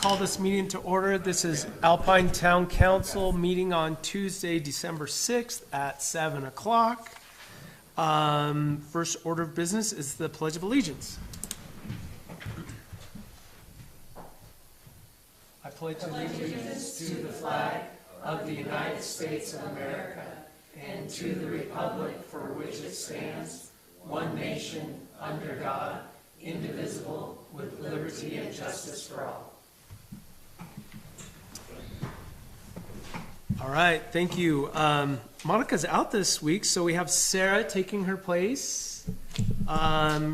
call this meeting to order. This is Alpine Town Council meeting on Tuesday, December 6th at 7 o'clock. First order of business is the Pledge of Allegiance. I pledge allegiance to the flag of the United States of America and to the republic for which it stands, one nation, under God, indivisible, with liberty and justice for all. All right, thank you. Monica's out this week, so we have Sarah taking her place.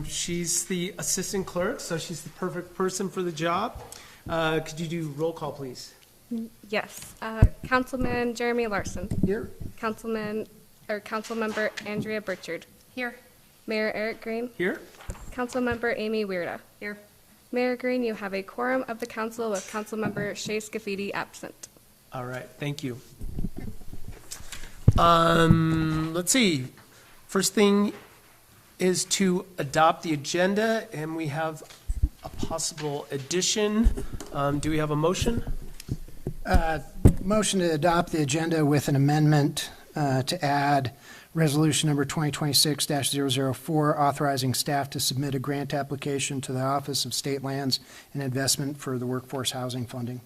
She's the assistant clerk, so she's the perfect person for the job. Could you do roll call, please? Yes. Councilman Jeremy Larson. Here. Councilmember Andrea Burchard. Here. Mayor Eric Green. Here. Councilmember Amy Weirda. Here. Mayor Green, you have a quorum of the council with Councilmember Shea Scafidi absent. All right, thank you. Let's see. First thing is to adopt the agenda, and we have a possible addition. Do we have a motion? Motion to adopt the agenda with an amendment to add resolution number 2026-004, authorizing staff to submit a grant application to the Office of State Lands and Investment for the workforce housing funding.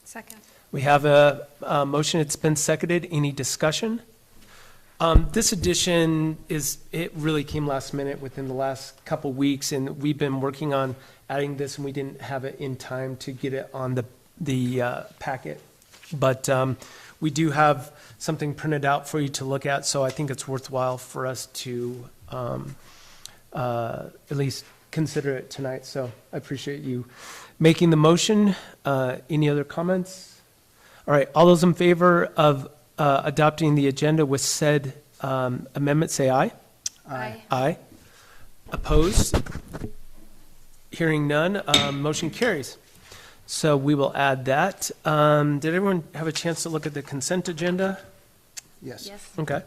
Second. We have a motion. It's been seconded. Any discussion? This addition it really came last minute within the last couple weeks, and we've been working on adding this, and we didn't have it in time to get it on the packet. But we do have something printed out for you to look at, so I think it's worthwhile for us to at least consider it tonight. So I appreciate you making the motion. Any other comments? All right, all those in favor of adopting the agenda with said amendment, say aye. Aye. Aye. Opposed? Hearing none, motion carries. So we will add that. Did everyone have a chance to look at the consent agenda? Yes. Yes. Okay.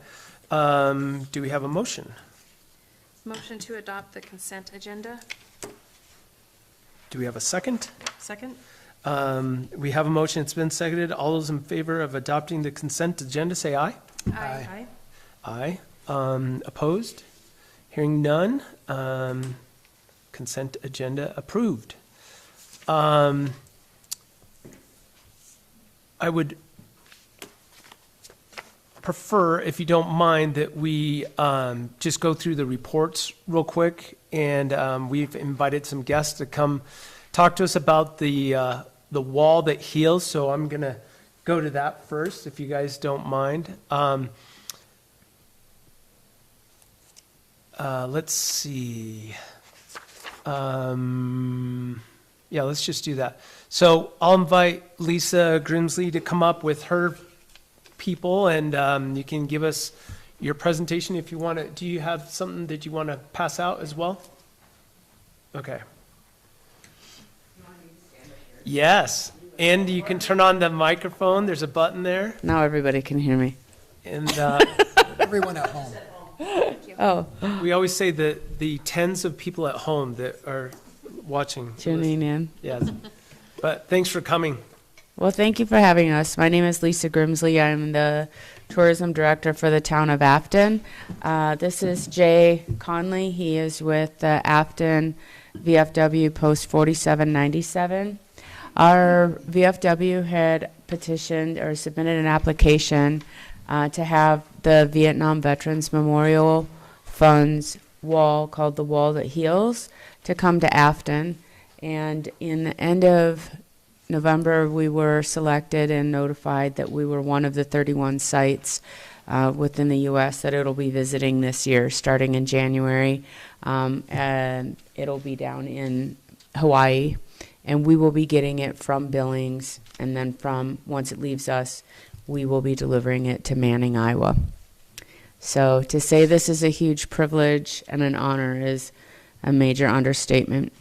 Do we have a motion? Motion to adopt the consent agenda. Do we have a second? Second. We have a motion. It's been seconded. All those in favor of adopting the consent agenda, say aye. Aye. Aye. Opposed? Hearing none, consent agenda approved. I would prefer, if you don't mind, that we just go through the reports real quick, and we've invited some guests to come talk to us about the wall that heals. So I'm gonna go to that first, if you guys don't mind. Let's see. Yeah, let's just do that. So I'll invite Lisa Grimsley to come up with her people, and you can give us your presentation if you want to. Do you have something that you want to pass out as well? Okay. Yes, and you can turn on the microphone. There's a button there. Now everybody can hear me. And Everyone at home. Oh, we always say that the tens of people at home that are watching. tuning in. Yes. But thanks for coming. Well, thank you for having us. My name is Lisa Grimsley. I'm the tourism director for the town of Afton. This is Jay Conley. He is with Afton VFW Post 4797. Our VFW had petitioned or submitted an application to have the Vietnam Veterans Memorial Fund's wall, called the Wall That Heals, to come to Afton. And in the end of November, we were selected and notified that we were one of the 31 sites within the U.S. that it'll be visiting this year, starting in January. And it'll be down in Hawaii. And we will be getting it from Billings, and then once it leaves us, we will be delivering it to Manning, Iowa. So to say this is a huge privilege and an honor is a major understatement.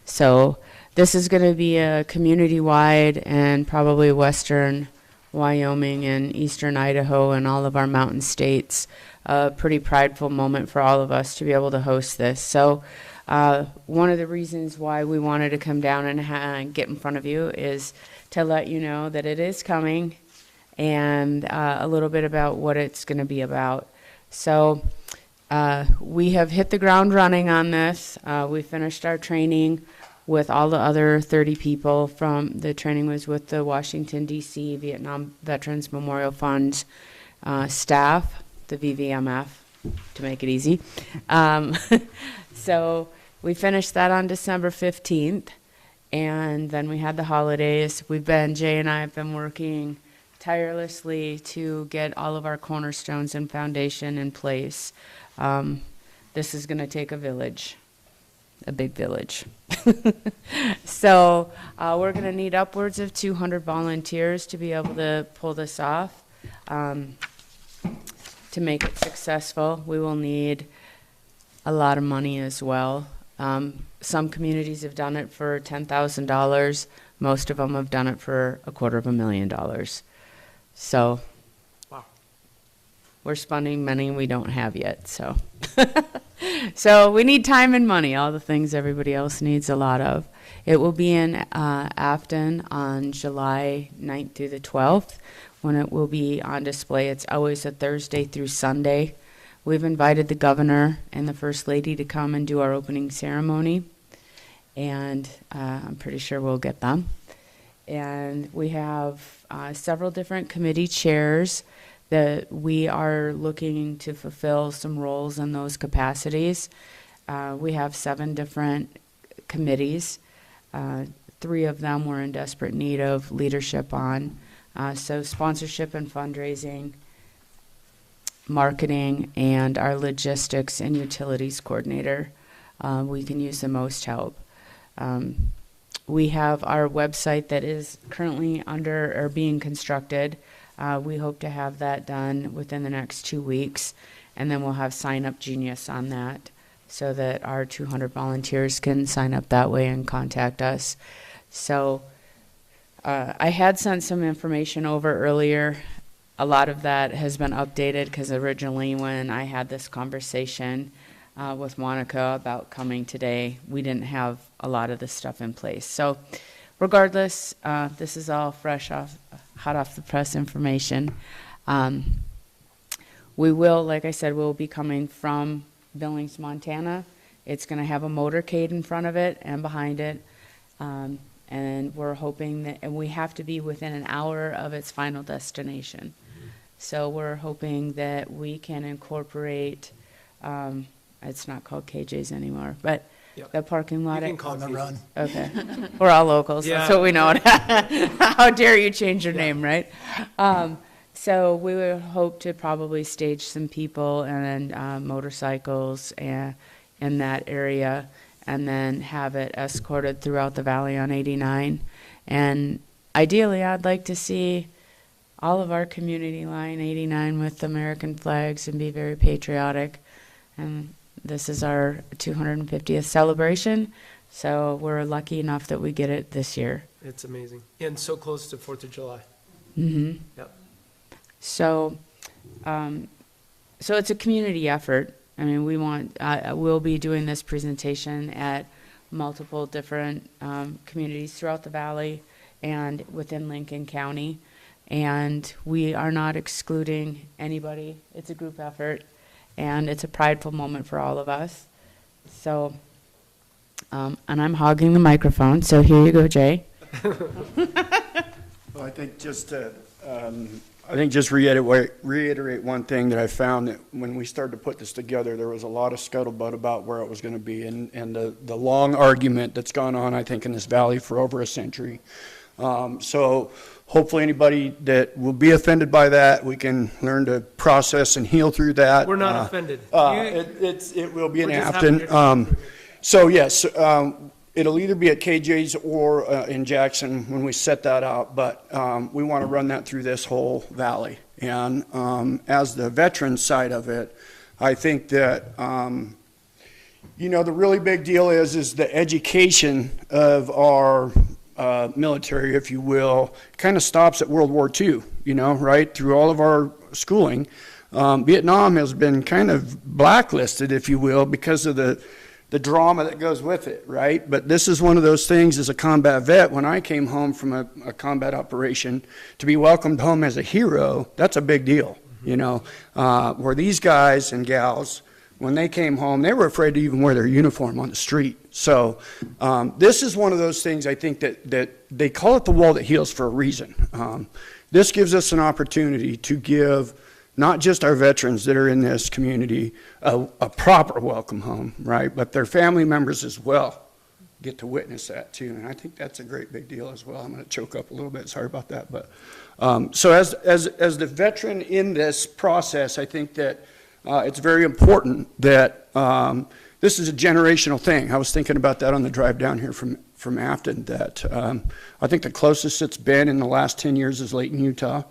So this is going to be a community-wide and probably western Wyoming and eastern Idaho and all of our mountain states, a pretty prideful moment for all of us to be able to host this. So One of the reasons why we wanted to come down and get in front of you is to let you know that it is coming and a little bit about what it's going to be about. So we have hit the ground running on this. We finished our training with all the other 30 people from the training was with the Washington, D.C. Vietnam Veterans Memorial Fund staff, the VVMF, to make it easy. So we finished that on December 15th, and then we had the holidays. Jay and I have been working tirelessly to get all of our cornerstones and foundation in place. This is going to take a village, a big village. So we're going to need upwards of 200 volunteers to be able to pull this off. To make it successful, we will need a lot of money as well. Some communities have done it for $10,000. Most of them have done it for $250,000. So Wow. we're spending money we don't have yet. So, so we need time and money, all the things everybody else needs a lot of. It will be in Afton on July 9th through the 12th when it will be on display. It's always a Thursday through Sunday. We've invited the governor and the first lady to come and do our opening ceremony, and I'm pretty sure we'll get them. And we have several different committee chairs that we are looking to fulfill some roles in those capacities. We have 7 different committees. 3 of them we're in desperate need of leadership on. So sponsorship and fundraising, marketing, and our logistics and utilities coordinator. We can use the most help. We have our website that is currently under or being constructed. We hope to have that done within the next 2 weeks, and then we'll have Sign Up Genius on that so that our 200 volunteers can sign up that way and contact us. So I had sent some information over earlier. A lot of that has been updated because originally when I had this conversation with Monica about coming today, we didn't have a lot of this stuff in place. So regardless, this is all hot off the press information. We will, like I said, we'll be coming from Billings, Montana. It's going to have a motorcade in front of it and behind it. And we're hoping that, and we have to be within an hour of its final destination. So we're hoping that we can incorporate, it's not called KJ's anymore, but Yep. the parking lot. You can call On the me. run. Okay. We're all locals. Yeah. That's what we know. How dare you change your name, right? So we would hope to probably stage some people and then motorcycles in that area, and then have it escorted throughout the valley on 89. And ideally, I'd like to see all of our community line 89 with American flags and be very patriotic. And this is our 250th celebration, so we're lucky enough that we get it this year. It's amazing. And so close to 4th of July. Mm-hmm. Yep. So, so it's a community effort. I mean, we'll be doing this presentation at multiple different communities throughout the valley and within Lincoln County. And we are not excluding anybody. It's a group effort, and it's a prideful moment for all of us. So, and I'm hogging the microphone, so here you go, Jay. Well, I think just to, reiterate one thing that I found, that when we started to put this together, there was a lot of scuttlebutt about where it was going to be, and the long argument that's gone on, I think, in this valley for over a century. So hopefully anybody that will be offended by that, we can learn to process and heal through that. We're not offended. It will be in We're just happy Afton. you're- So yes, it'll either be at KJ's or in Jackson when we set that out, but we want to run that through this whole valley. And as the veteran side of it, I think that, the really big deal is the education of our military, if you will, kind of stops at World War II, right? Through all of our schooling. Vietnam has been kind of blacklisted, if you will, because of the the drama that goes with it, right? But this is one of those things as a combat vet, when I came home from a combat operation, to be welcomed home as a hero, that's a big deal, you know? Where these guys and gals, when they came home, they were afraid to even wear their uniform on the street. So this is one of those things I think that they call it the wall that heals for a reason. This gives us an opportunity to give not just our veterans that are in this community a proper welcome home, right? But their family members as well get to witness that too. And I think that's a great big deal as well. I'm going to choke up a little bit. Sorry about that. But so as the veteran in this process, I think that it's very important that this is a generational thing. I was thinking about that on the drive down here from Afton, that I think the closest it's been in the last 10 years is Layton, Utah.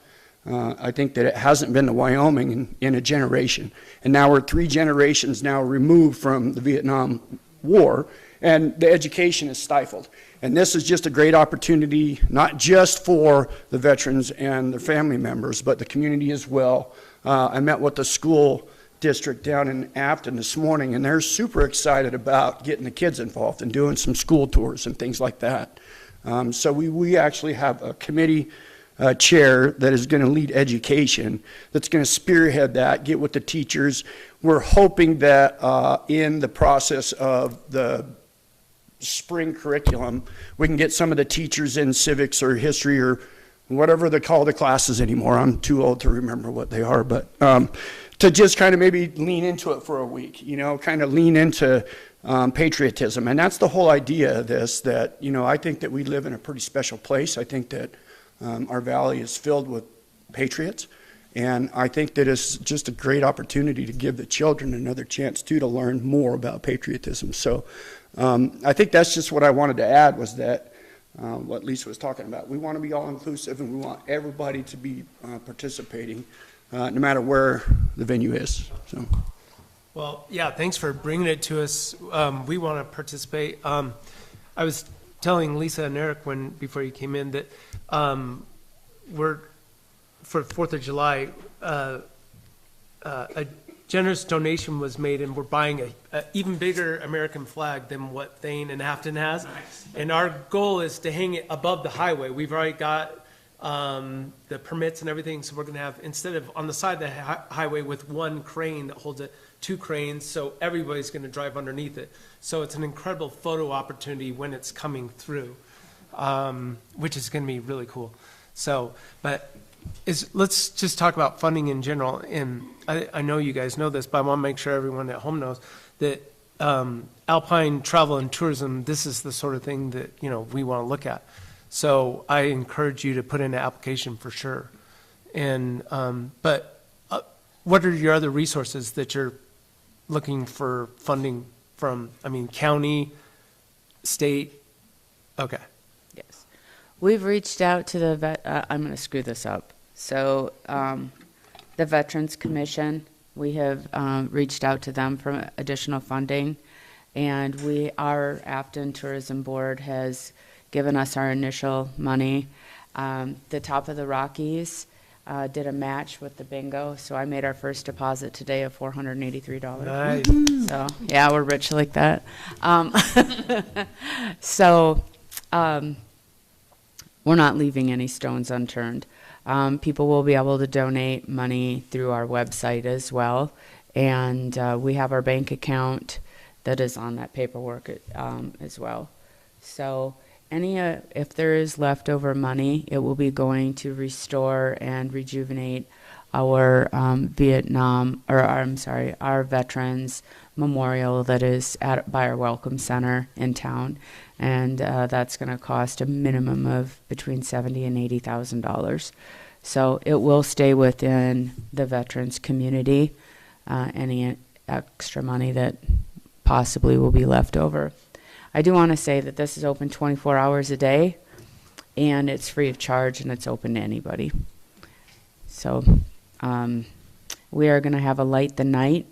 I think that it hasn't been to Wyoming in a generation. And now we're 3 generations now removed from the Vietnam War, and the education is stifled. And this is just a great opportunity, not just for the veterans and their family members, but the community as well. I met with the school district down in Afton this morning, and they're super excited about getting the kids involved and doing some school tours and things like that. So we actually have a committee chair that is going to lead education, that's going to spearhead that, get with the teachers. We're hoping that in the process of the spring curriculum, we can get some of the teachers in civics or history or whatever they call the classes anymore. I'm too old to remember what they are, but to just kind of maybe lean into it for a week, you know, kind of lean into patriotism. And that's the whole idea of this, that, you know, I think that we live in a pretty special place. I think that our valley is filled with patriots. And I think that it's just a great opportunity to give the children another chance too to learn more about patriotism. So I think that's just what I wanted to add, was that what Lisa was talking about. We want to be all inclusive, and we want everybody to be participating, no matter where the venue is. So. Well, yeah, thanks for bringing it to us. We want to participate. I was telling Lisa and Eric before you came in that we're, for 4th of July, a generous donation was made, and we're buying a even bigger American flag than what Thane and Afton has. Nice. And our goal is to hang it above the highway. We've already got the permits and everything, so we're going to have, instead of on the side of the highway with one crane that holds it, 2 cranes, so everybody's going to drive underneath it. So it's an incredible photo opportunity when it's coming through, which is going to be really cool. So, but let's just talk about funding in general. And I know you guys know this, but I want to make sure everyone at home knows that Alpine travel and tourism, this is the sort of thing that, you know, we want to look at. So I encourage you to put in an application for sure. And but what are your other resources that you're looking for funding from? I mean, county, state? Okay. Yes. We've reached out to the I'm going to screw this up. So the Veterans Commission, we have reached out to them for additional funding, and our Afton Tourism Board has given us our initial money. The Top of the Rockies did a match with the bingo, so I made our first deposit today of $483. Nice. So yeah, we're rich like that. So we're not leaving any stones unturned. People will be able to donate money through our website as well, and we have our bank account that is on that paperwork as well. So if there is leftover money, it will be going to restore and rejuvenate our our Veterans Memorial that is by our Welcome Center in town, and that's going to cost a minimum of between $70,000 and $80,000. So it will stay within the veterans community. Any extra money that possibly will be left over. I do want to say that this is open 24 hours a day, and it's free of charge, and it's open to anybody. So we are going to have a Light the Night.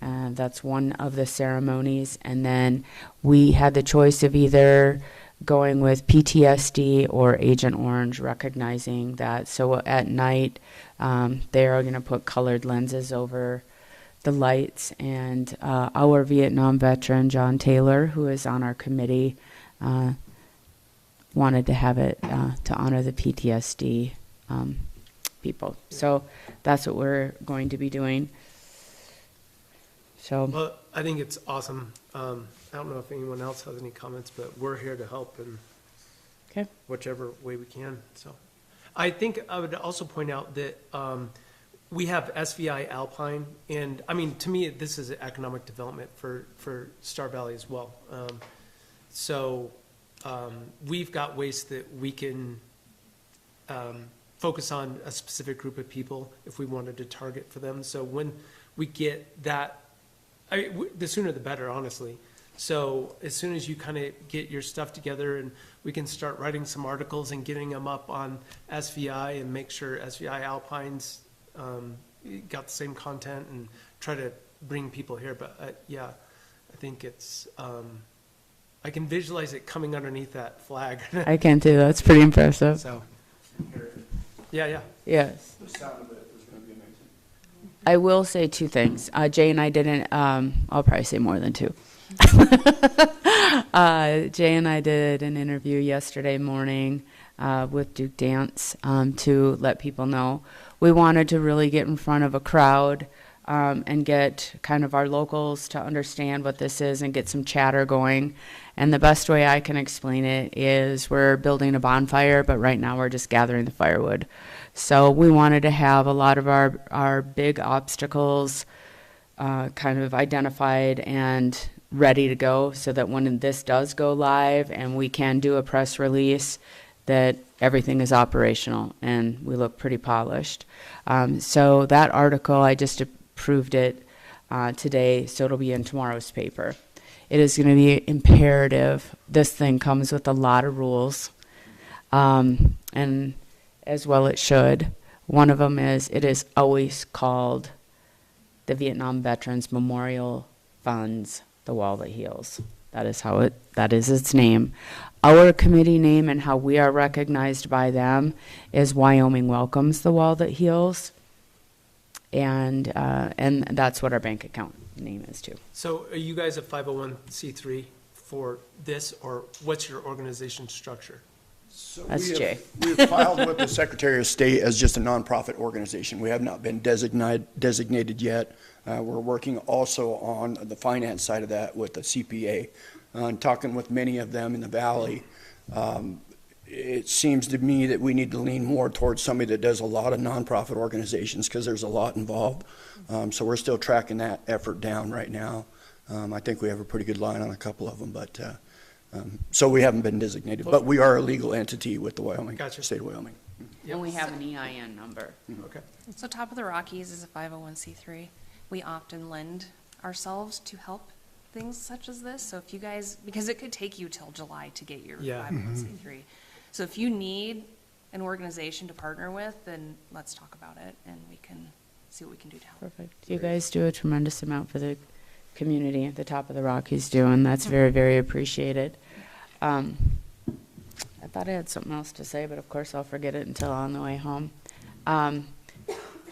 That's one of the ceremonies. And then we had the choice of either going with PTSD or Agent Orange, recognizing that. So at night, they are going to put colored lenses over the lights. And our Vietnam veteran, John Taylor, who is on our committee, wanted to have it to honor the PTSD people. So that's what we're going to be doing. So, Well, I think it's awesome. I don't know if anyone else has any comments, but we're here to help in okay. whichever way we can, so. I think I would also point out that we have SVI Alpine, and, I mean, to me, this is economic development for Star Valley as well. So we've got ways that we can focus on a specific group of people if we wanted to target for them. So when we get that, the sooner the better, honestly. So as soon as you kind of get your stuff together and we can start writing some articles and getting them up on SVI and make sure SVI Alpine's got the same content and try to bring people here. But yeah, I think it's, I can visualize it coming underneath that flag. I can too. That's pretty impressive. So, yeah. Yes. The sound of it is going to be amazing. I will say two things. Jay and I didn't, I'll probably say more than two. Jay and I did an interview yesterday morning with Duke Dance to let people know. We wanted to really get in front of a crowd and get kind of our locals to understand what this is and get some chatter going. And the best way I can explain it is we're building a bonfire, but right now we're just gathering the firewood. So we wanted to have a lot of our big obstacles kind of identified and ready to go so that when this does go live and we can do a press release, that everything is operational and we look pretty polished. So that article, I just approved it today, so it'll be in tomorrow's paper. It is going to be imperative. This thing comes with a lot of rules, and as well it should. One of them is it is always called the Vietnam Veterans Memorial Funds, the Wall That Heals. That is its name. Our committee name and how we are recognized by them is Wyoming Welcomes the Wall That Heals. And that's what our bank account name is too. So are you guys a 501c3 for this, or what's your organization structure? So That's Jay. We've filed with the Secretary of State as just a nonprofit organization. We have not been designated yet. We're working also on the finance side of that with the CPA. And talking with many of them in the Valley, it seems to me that we need to lean more towards somebody that does a lot of nonprofit organizations because there's a lot involved. So we're still tracking that effort down right now. I think we have a pretty good line on a couple of them, but so we haven't been designated, but we are a legal entity with the Wyoming, Gotcha. state of Wyoming. And we have an EIN number. Okay. So Top of the Rockies is a 501c3. We often lend ourselves to help things such as this. So if you guys, because it could take you till July to get your Yeah. 501c3. So if you need an organization to partner with, then let's talk about it and we can see what we can do to help. Perfect. You guys do a tremendous amount for the community at the Top of the Rockies do, and that's very, very appreciated. I thought I had something else to say, but of course I'll forget it until on the way home. I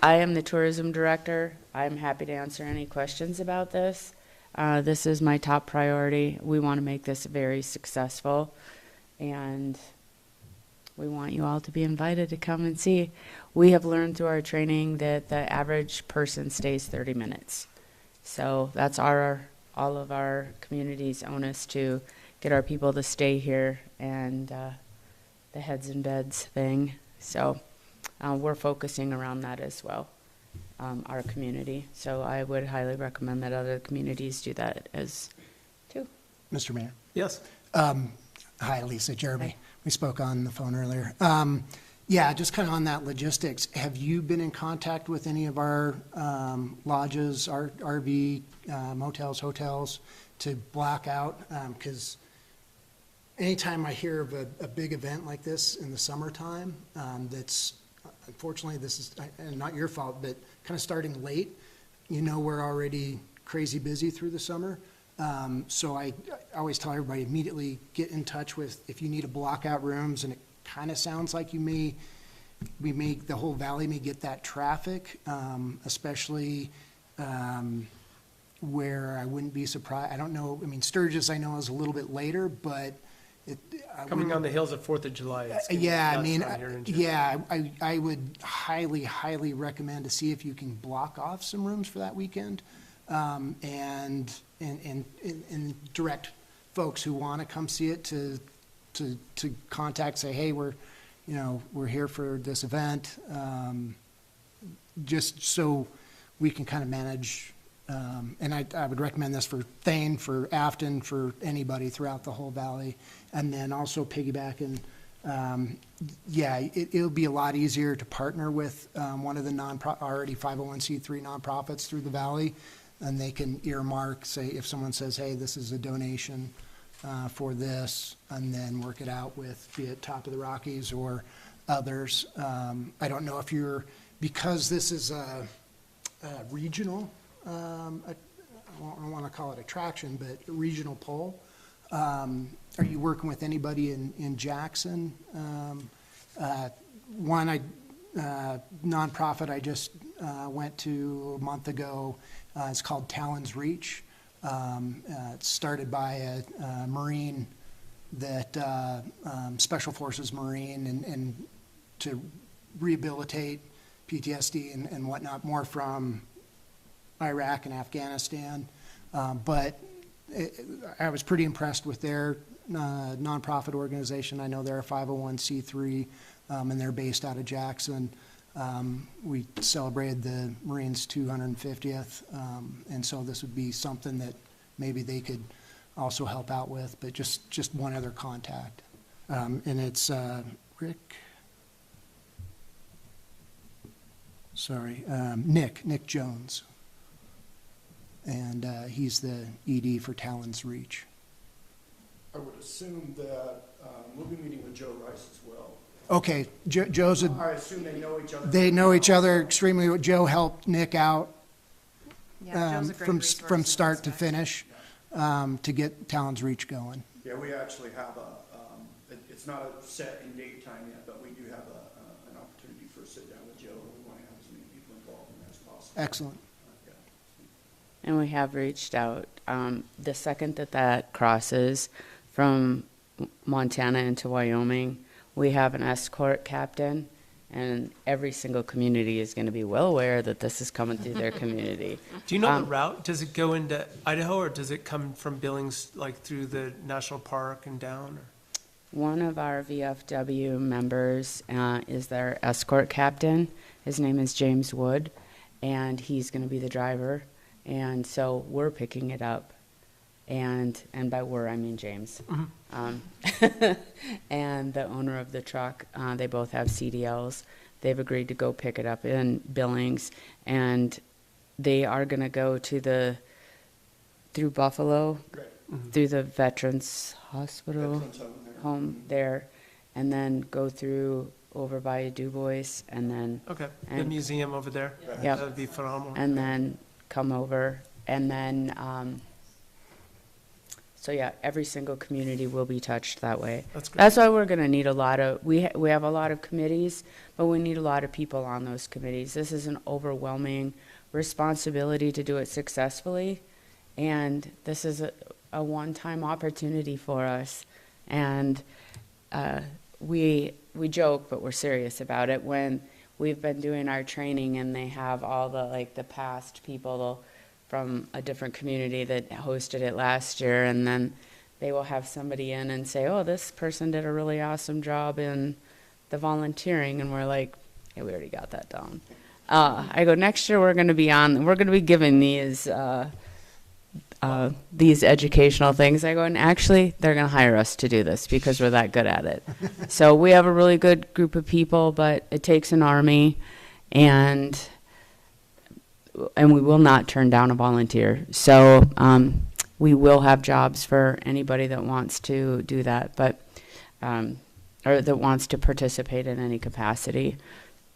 am the tourism director. I'm happy to answer any questions about this. This is my top priority. We want to make this very successful, and we want you all to be invited to come and see. We have learned through our training that the average person stays 30 minutes. So that's all of our community's onus to get our people to stay here and the heads in beds thing. So we're focusing around that as well, our community. So I would highly recommend that other communities do that as too. Mr. Mayor. Yes. Hi, Lisa, Jeremy. Hi. We spoke on the phone earlier. Yeah, just kind of on that logistics, have you been in contact with any of our lodges, our RV, motels, hotels to block out? Because anytime I hear of a big event like this in the summertime, that's, unfortunately, this is not your fault, but kind of starting late, we're already crazy busy through the summer. So I always tell everybody immediately get in touch with, if you need to block out rooms, and it kind of sounds like the whole valley may get that traffic, especially where I wouldn't be surprised, I don't know, I mean, Sturgis I know is a little bit later, but Coming on the heels of 4th of July. It's gonna be yeah, I nuts mean, around here in June. yeah, I would highly recommend to see if you can block off some rooms for that weekend, and direct folks who want to come see it to contact, say, hey, we're here for this event, just so we can kind of manage. And I would recommend this for Thane, for Afton, for anybody throughout the whole valley. And then also piggybacking, it'll be a lot easier to partner with one of the already 501c3 nonprofits through the valley. And they can earmark, say, if someone says, hey, this is a donation for this, and then work it out with, be it Top of the Rockies or others. I don't know if because this is a regional, I don't want to call it attraction, but regional poll. Are you working with anybody in Jackson? One nonprofit I just went to a month ago, it's called Talon's Reach. It's started by a Marine that, Special Forces Marine, and to rehabilitate PTSD and whatnot, more from Iraq and Afghanistan, but I was pretty impressed with their nonprofit organization. I know they're a 501c3, and they're based out of Jackson. We celebrated the Marines' 250th, and so this would be something that maybe they could also help out with, but just one other contact. And it's Nick Jones. And he's the ED for Talon's Reach. I would assume that we'll be meeting with Joe Rice as well. Okay, Joe's, I assume they know each other. they know each other extremely well. Joe helped Nick out Yeah, Joe's a great from resource from in start this to aspect. finish to get Talon's Reach going. Yeah, we actually have it's not a set in date time yet, but we do have an opportunity for a sit down with Joe. We want to have as many people involved in that as possible. Excellent. Yeah. And we have reached out. The second that crosses from Montana into Wyoming, we have an escort captain, and every single community is going to be well aware that this is coming through their community. Do you know the route? Does it go into Idaho, or does it come from Billings, like through the national park and down? One of our VFW members is their escort captain. His name is James Wood, and he's going to be the driver. And so we're picking it up. And by we're, I mean James. And the owner of the truck, they both have CDLs. They've agreed to go pick it up in Billings. And they are going to go to through Buffalo, Right. through the Veterans Hospital Veterans Home there. home there, and then go through over by Du Bois, and then Okay, the And- museum over there? Right. Yep. That would be phenomenal. and then come over, and then so yeah, every single community will be touched that way. That's great. That's why we're going to need a lot of we have a lot of committees, but we need a lot of people on those committees. This is an overwhelming responsibility to do it successfully, and this is a one-time opportunity for us. And we joke, but we're serious about it. When we've been doing our training and they have all the past people from a different community that hosted it last year, and then they will have somebody in and say, oh, this person did a really awesome job in the volunteering, and we're like, hey, we already got that down. I go, next year we're going to be giving these educational things. I go, and actually, they're going to hire us to do this because we're that good at it. So we have a really good group of people, but it takes an army, and we will not turn down a volunteer. So we will have jobs for anybody that wants to do that, but or that wants to participate in any capacity.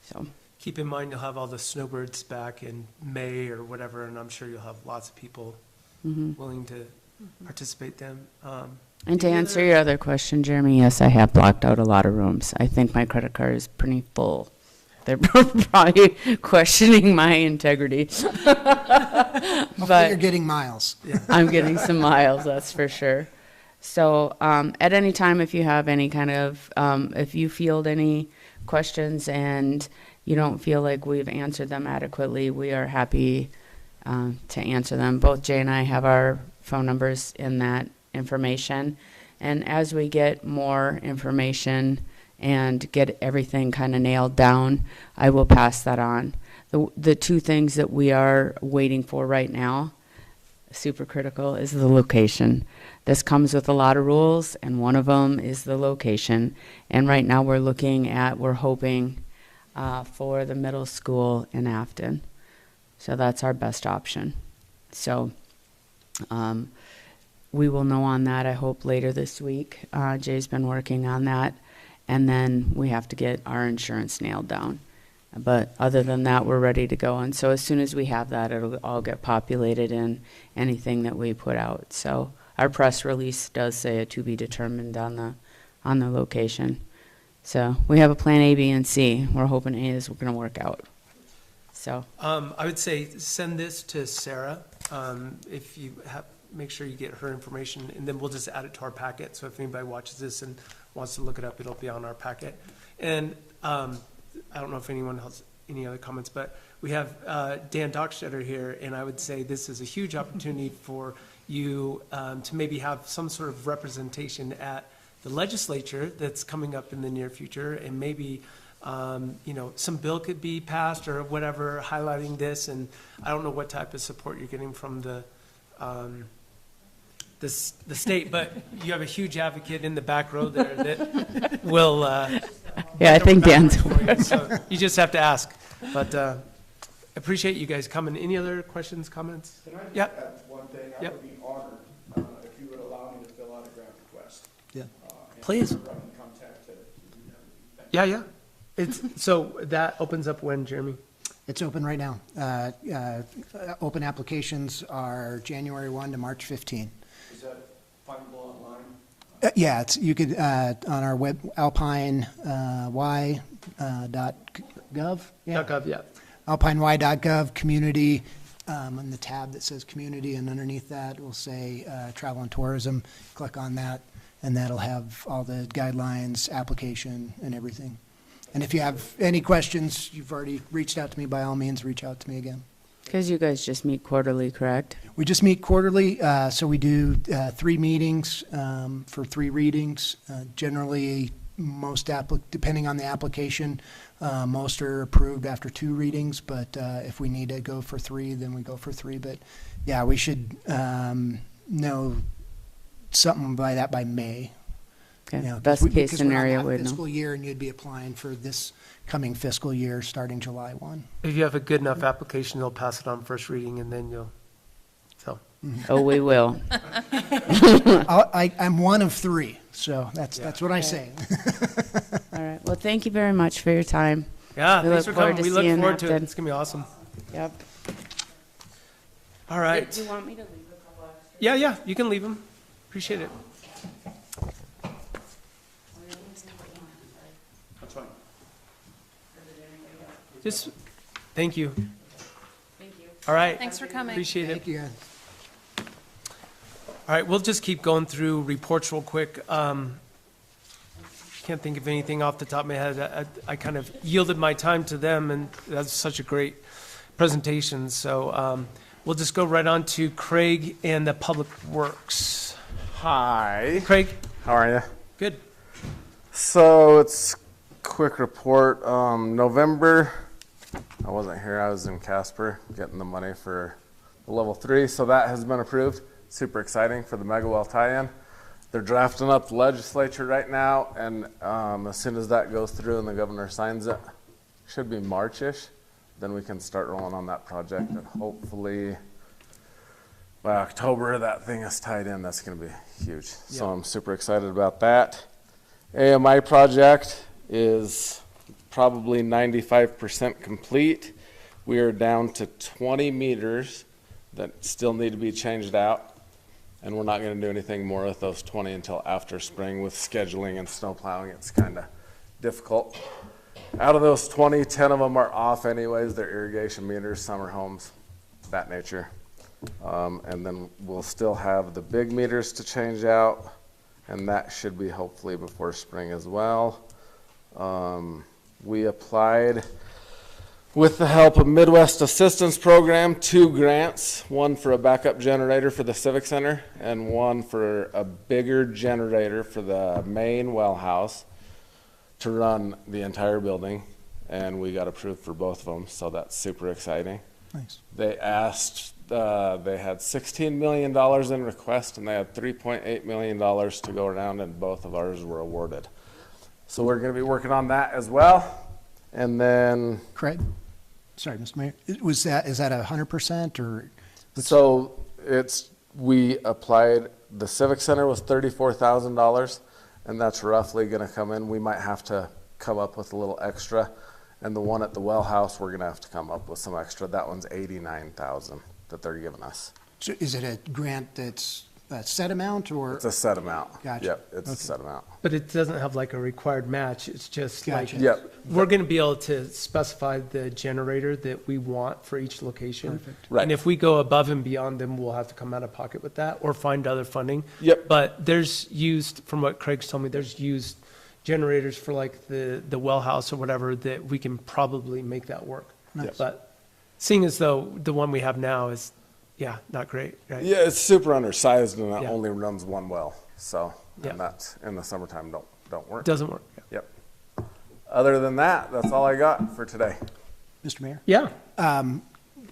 So. Keep in mind, you'll have all the snowbirds back in May or whatever, and I'm sure you'll have lots of people willing to participate then. And to answer your other question, Jeremy, yes, I have blocked out a lot of rooms. I think my credit card is pretty full They're probably questioning my integrity. Hopefully you're getting miles. I'm getting some miles, that's for sure. So at any time, if you have any kind of, if you field any questions and you don't feel like we've answered them adequately, we are happy to answer them. Both Jay and I have our phone numbers in that information. And as we get more information and get everything kind of nailed down, I will pass that on. The two things that we are waiting for right now, super critical, is the location. This comes with a lot of rules, and one of them is the location. And right now we're hoping for the middle school in Afton. So that's our best option. So we will know on that, I hope, later this week. Jay's been working on that. And then we have to get our insurance nailed down. But other than that, we're ready to go. And so as soon as we have that, it'll all get populated in anything that we put out. So our press release does say a to be determined on the location. So we have a plan A, B, and C. We're hoping A is going to work out. So I would say send this to Sarah, if you have, make sure you get her information, and then we'll just add it to our packet. So if anybody watches this and wants to look it up, it'll be on our packet. And I don't know if anyone has any other comments, but we have Dan Dockstetter here, and I would say this is a huge opportunity for you to maybe have some sort of representation at the legislature that's coming up in the near future, and maybe some bill could be passed or whatever highlighting this. And I don't know what type of support you're getting from the state, but you have a huge advocate in the back row there that will. yeah, I think Dan's. So you just have to ask. But appreciate you guys coming. Any other questions, comments? Can I just Yep. add one thing? I Yep. would be honored if you would allow me to fill out a grant request. Yeah. And Please. run in contact to- Yeah, yeah. So that opens up when, Jeremy? It's open right now. Open applications are January 1 to March 15. Is that findable online? Yeah, you could, on our web, Alpine, y.gov. Yeah. .gov, yeah. alpiney.gov, community, on the tab that says community, and underneath that will say travel and tourism. Click on that, and that'll have all the guidelines, application, and everything. And if you have any questions, you've already reached out to me, by all means, reach out to me again. Because you guys just meet quarterly, correct? We just meet quarterly, so we do 3 meetings for 3 readings. Generally, depending on the application, most are approved after 2 readings, but if we need to go for 3, then we go for 3. But yeah, we should know something by May. Okay. You know, Best case because we're on scenario, that we know. fiscal year, and you'd be applying for this coming fiscal year starting July 1. If you have a good enough application, they'll pass it on first reading, and then you'll. So. Oh, we will. I'm one of 3, so that's what I say. All right. Well, thank you very much for your time. Yeah, We thanks look for coming. forward to We look seeing forward to it. Afton. It's gonna be awesome. Yep. All right. Do you want me to leave a couple extra? Yeah, you can leave them. Appreciate it. That's fine. Just, thank you. Thank you. All right. Thanks for coming. Appreciate it. Thank you, guys. All right, we'll just keep going through reports real quick. Can't think of anything off the top of my head. I kind of yielded my time to them, and that's such a great presentation. So we'll just go right on to Craig and the Public Works. Hi, Craig, how are you? good. So it's quick report. November, I wasn't here. I was in Casper getting the money for the level 3. So that has been approved. Super exciting for the mega well tie-in. They're drafting up the legislature right now, and as soon as that goes through and the governor signs it, should be March-ish, then we can start rolling on that project, and hopefully by October that thing is tied in. That's going to be huge. So I'm super excited about that. AMI project is probably 95% complete. We are down to 20 meters that still need to be changed out. And we're not going to do anything more with those 20 until after spring with scheduling and snow plowing. It's kind of difficult. Out of those 20, 10 of them are off anyways. They're irrigation meters, summer homes, that nature. And then we'll still have the big meters to change out, and that should be hopefully before spring as well. We applied, with the help of Midwest Assistance Program, 2 grants, one for a backup generator for the Civic Center and one for a bigger generator for the main well house to run the entire building. And we got approved for both of them, so that's super exciting. Nice. They asked, they had $16 million in request, and they had $3.8 million to go around, and both of ours were awarded. So we're going to be working on that as well. And then, Craig? Sorry, Mr. Mayor. Is that 100% or? so we applied, the Civic Center was $34,000, and that's roughly going to come in. We might have to come up with a little extra. And the one at the well house, we're going to have to come up with some extra. That one's $89,000 that they're giving us. So is it a grant that's a set amount or? It's a set amount. Gotcha. Yep, it's Okay. a set amount. But it doesn't have like a required match. It's just like, Gotcha. Yep. we're going to be able to specify the generator that we want for each location. Perfect. Right. And if we go above and beyond, then we'll have to come out of pocket with that or find other funding. Yep. But there's used, from what Craig's told me, there's used generators for like the well house or whatever that we can probably make that work. Nice. But seeing as though the one we have now is, yeah, not great, right? Yeah, it's super undersized, and it Yeah. only runs one well. So, Yeah. and that in the summertime don't work. Doesn't work. Yep. Other than that, that's all I got for today. Mr. Mayor? Yeah.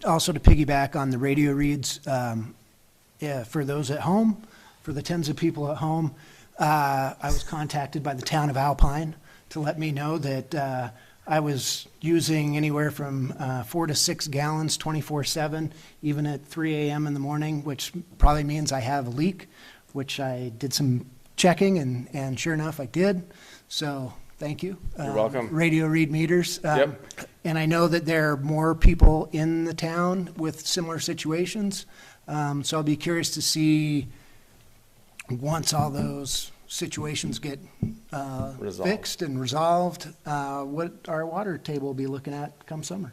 Also to piggyback on the radio reads, yeah, for those at home, for the tens of people at home, I was contacted by the town of Alpine to let me know that I was using anywhere from 4 to 6 gallons 24/7, even at 3 a.m. in the morning, which probably means I have a leak, which I did some checking, and sure enough, I did. So thank you. You're welcome. Radio read meters. Yep. And I know that there are more people in the town with similar situations. So I'll be curious to see, once all those situations get Resolved. fixed and resolved, what our water table will be looking at come summer.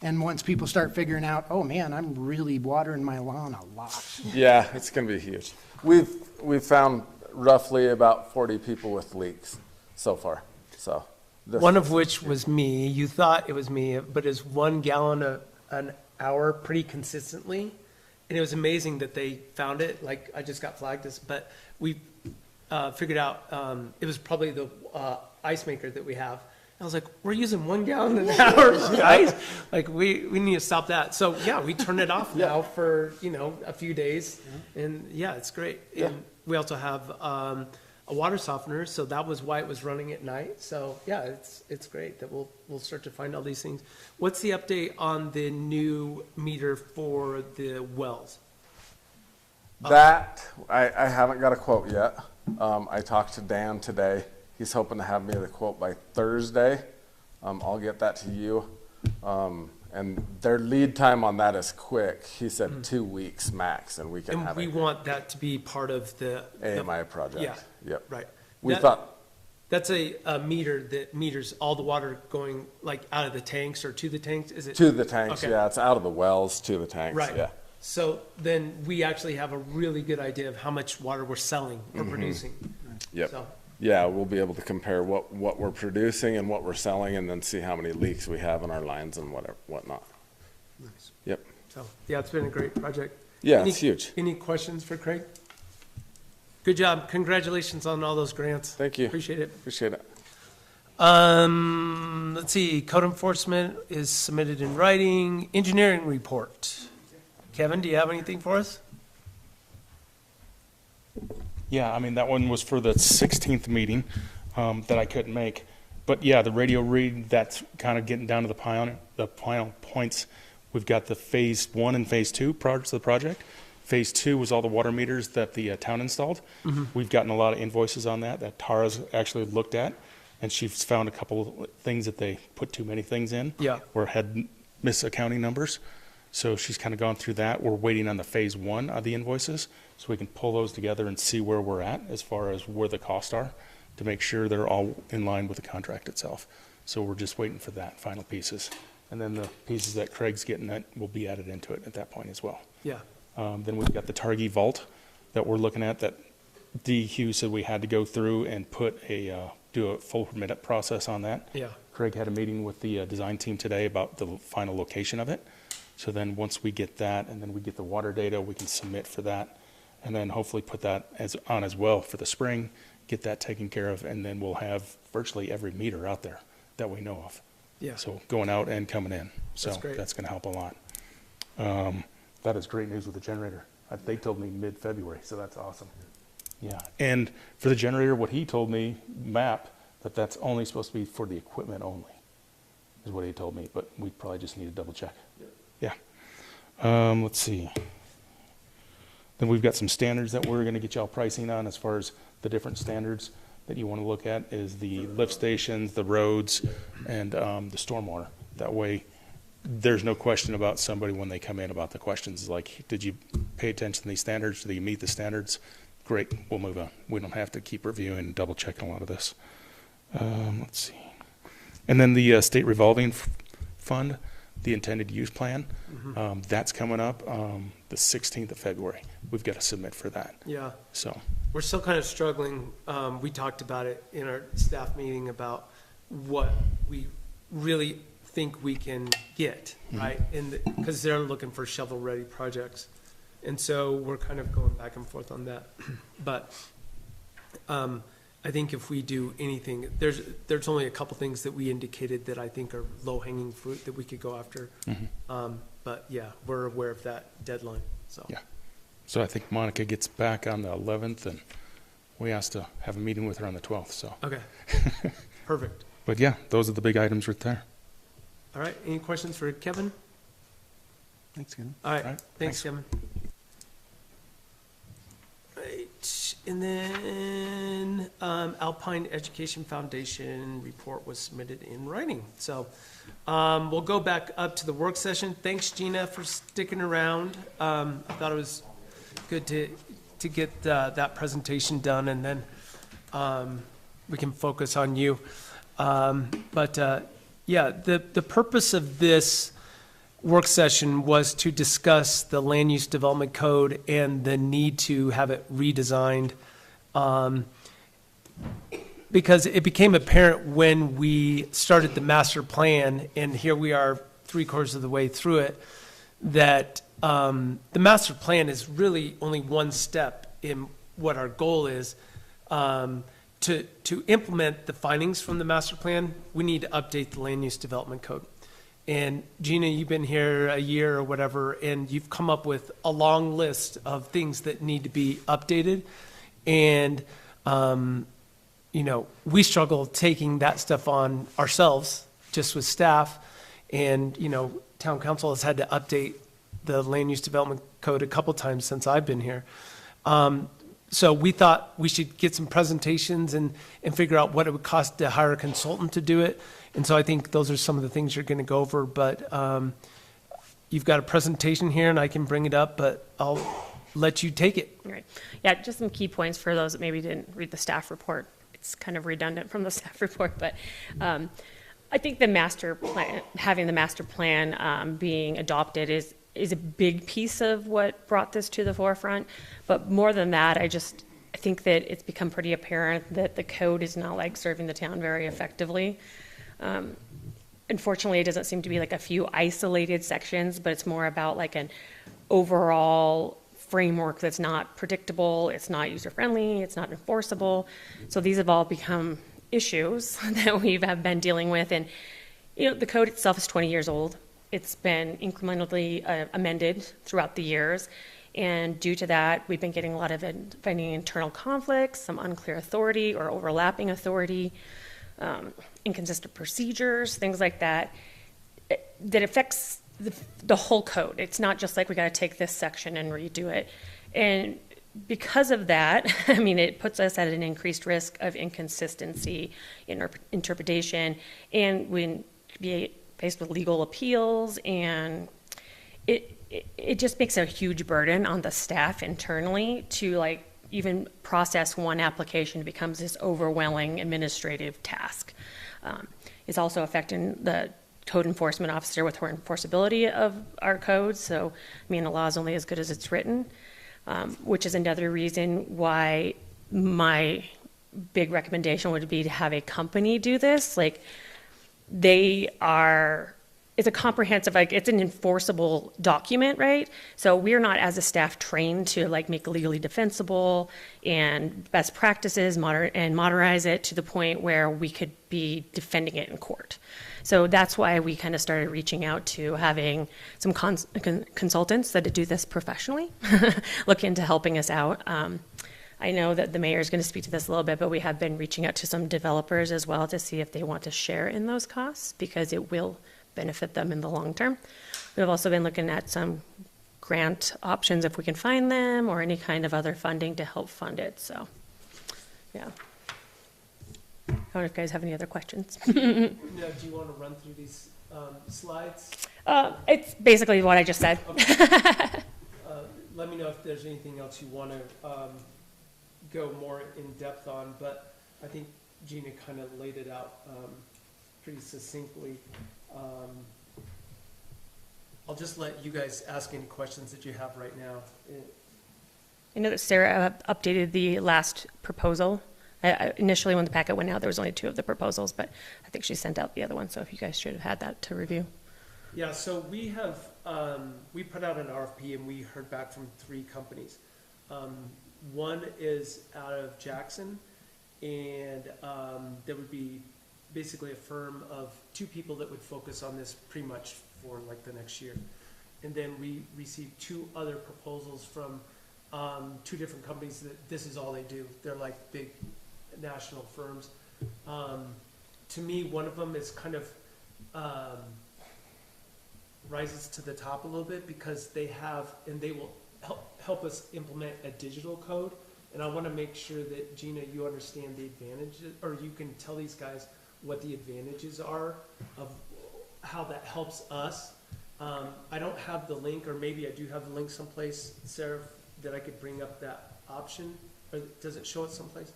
And once people start figuring out, oh man, I'm really watering my lawn a lot. Yeah, it's going to be huge. We've found roughly about 40 people with leaks so far. So One of which was me. You thought it was me, but it's 1 gallon an hour pretty consistently. And it was amazing that they found it. Like, I just got flagged this, but we figured out it was probably the ice maker that we have. I was like, we're using 1 gallon an hour for ice. Like, we need to stop that. So, yeah, we turn it off now for, a few days. And, yeah, it's great. And we also have a water softener, so that was why it was running at night. So, yeah, it's great that we'll start to find all these things. What's the update on the new meter for the wells? that, I haven't got a quote yet. I talked to Dan today. He's hoping to have me the quote by Thursday. I'll get that to you. And their lead time on that is quick. He said 2 weeks max, and we can And have we it. want that to be part of the AMI project. Yeah. Yep. Right. We That- thought, That's a meter that meters all the water going like out of the tanks or to the tanks, is it? to the tanks, Okay. yeah, it's out of the wells to the tanks, Right. yeah. So then we actually have a really good idea of how much water we're selling or producing. Yep. So, Yeah, we'll be able to compare what we're producing and what we're selling, and then see how many leaks we have in our lines and whatnot. Nice. Yep. so, yeah, it's been a great project. Yeah, Any- it's huge. Any questions for Craig? Good job. Congratulations on all those grants. Thank you. Appreciate it. Appreciate it. Let's see, code enforcement is submitted in writing. Engineering report. Kevin, do you have anything for us? Yeah, I mean, that one was for the 16th meeting that I couldn't make. But yeah, the radio read, that's kind of getting down to the final points. We've got the phase 1 and phase 2 parts of the project. Phase 2 was all the water meters that the town installed. We've gotten a lot of invoices on that Tara's actually looked at, and she's found a couple of things that they put too many things in. Yeah. Or had misaccounting numbers. So she's kind of gone through that. We're waiting on the phase 1 of the invoices, so we can pull those together and see where we're at as far as where the costs are, to make sure they're all in line with the contract itself. So we're just waiting for that final pieces. And then the pieces that Craig's getting at will be added into it at that point as well. Yeah, Then we've got the Targhee vault that we're looking at that DEQ said we had to go through and do a full permit process on that. yeah, Craig had a meeting with the design team today about the final location of it. So then once we get that and then we get the water data, we can submit for that. And then hopefully put that on as well for the spring, get that taken care of, and then we'll have virtually every meter out there that we know of. yeah. So going out and coming in. So That's great. that's going to help a lot. That is great news with the generator. They told me mid-February, so that's awesome. Yeah. And for the generator, what he told me, MAP, that's only supposed to be for the equipment only, is what he told me. But we probably just need to double check. Yeah. Let's see. Then we've got some standards that we're going to get y'all pricing on as far as the different standards that you want to look at is the lift stations, the roads, and the stormwater. That way, there's no question about somebody when they come in about the questions like, did you pay attention to these standards? Do you meet the standards? Great, we'll move on. We don't have to keep reviewing and double checking a lot of this. Let's see. And then the state revolving fund, the intended use plan, that's coming up the 16th of February. We've got to submit for that. Yeah, So, we're still kind of struggling. We talked about it in our staff meeting about what we really think we can get, right? And because they're looking for shovel-ready projects. And so we're kind of going back and forth on that. But I think if we do anything, there's only a couple things that we indicated that I think are low-hanging fruit that we could go after. But yeah, we're aware of that deadline, so. yeah. So I think Monica gets back on the 11th, and we asked to have a meeting with her on the 12th, so. Okay, perfect. But yeah, those are the big items right there. All right, any questions for Kevin? Thanks, Ken. All right, All right, thanks, thanks. Kevin. Right, and then Alpine Education Foundation report was submitted in writing. So we'll go back up to the work session. Thanks, Gina, for sticking around. I thought it was good to get that presentation done, and then we can focus on you. Yeah, the purpose of this work session was to discuss the land use development code and the need to have it redesigned. Because it became apparent when we started the master plan, and here we are 3/4 of the way through it, that the master plan is really only one step in what our goal is. To implement the findings from the master plan, we need to update the land use development code. And Gina, you've been here a year or whatever, and you've come up with a long list of things that need to be updated. And, we struggle taking that stuff on ourselves, just with staff. And, town council has had to update the land use development code a couple times since I've been here. So we thought we should get some presentations and figure out what it would cost to hire a consultant to do it. And so I think those are some of the things you're going to go over. But you've got a presentation here, and I can bring it up, but I'll let you take it. Right. Yeah, just some key points for those that maybe didn't read the staff report. It's kind of redundant from the staff report, but I think the master plan, having the master plan being adopted is a big piece of what brought this to the forefront. But more than that, I think that it's become pretty apparent that the code is not like serving the town very effectively. Unfortunately, it doesn't seem to be like a few isolated sections, but it's more about like an overall framework that's not predictable, it's not user-friendly, it's not enforceable. So these have all become issues that we've been dealing with. And, the code itself is 20 years old. It's been incrementally amended throughout the years. And due to that, we've been getting a lot of finding internal conflicts, some unclear authority or overlapping authority, inconsistent procedures, things like that, that affects the whole code. It's not just like we got to take this section and redo it. And because of that, it puts us at an increased risk of inconsistency in our interpretation, and we be faced with legal appeals, and it just makes a huge burden on the staff internally to even process one application. Becomes this overwhelming administrative task. is also affecting the code enforcement officer with her enforceability of our codes. So, I mean, the law is only as good as it's written, which is another reason why my big recommendation would be to have a company do this. Like, it's a comprehensive, like, it's an enforceable document, right? So we're not, as a staff, trained to like make legally defensible and best practices, modernize it to the point where we could be defending it in court. So that's why we kind of started reaching out to having some consultants that do this professionally look into helping us out. I know that the mayor is going to speak to this a little bit, but we have been reaching out to some developers as well to see if they want to share in those costs, because it will benefit them in the long term. We've also been looking at some grant options if we can find them, or any kind of other funding to help fund it. So, yeah. I don't know if you guys have any other questions. Now, do you want to run through these slides? It's basically what I just said. Okay. Let me know if there's anything else you want to go more in depth on, but I think Gina kind of laid it out pretty succinctly. I'll just let you guys ask any questions that you have right now. I know that Sarah updated the last proposal. Initially, when the packet went out, there was only 2 of the proposals, but I think she sent out the other one, so if you guys should have had that to review. Yeah, so we have, we put out an RFP and we heard back from 3 companies. One is out of Jackson, and there would be basically a firm of 2 people that would focus on this pretty much for like the next year. And then we received 2 other proposals from 2 different companies that this is all they do. They're like big national firms. To me, one of them is kind of rises to the top a little bit, because they have, and they will help us implement a digital code. And I want to make sure that, Gina, you understand the advantages, or you can tell these guys what the advantages are of how that helps us. I don't have the link, or maybe I do have the link someplace, Sarah, that I could bring up that option, or does it show it someplace?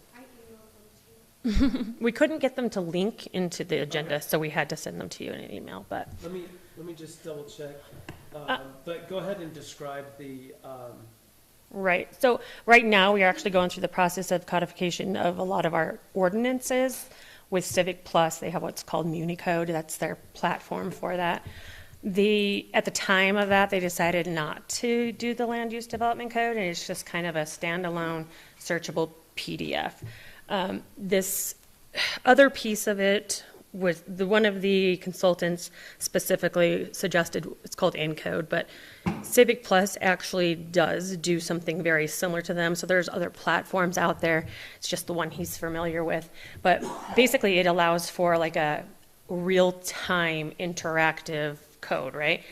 We couldn't get them to link into the agenda, so we had to send them to you in an email, but. Let me just double check. But go ahead and describe the, Right. So right now, we are actually going through the process of codification of a lot of our ordinances. With Civic Plus, they have what's called MuniCode. That's their platform for that. At the time of that, they decided not to do the land use development code, and it's just kind of a standalone searchable PDF. This other piece of it was one of the consultants specifically suggested, it's called Encode, but Civic Plus actually does do something very similar to them. So there's other platforms out there. It's just the one he's familiar with. But basically it allows for like a real-time interactive code, right?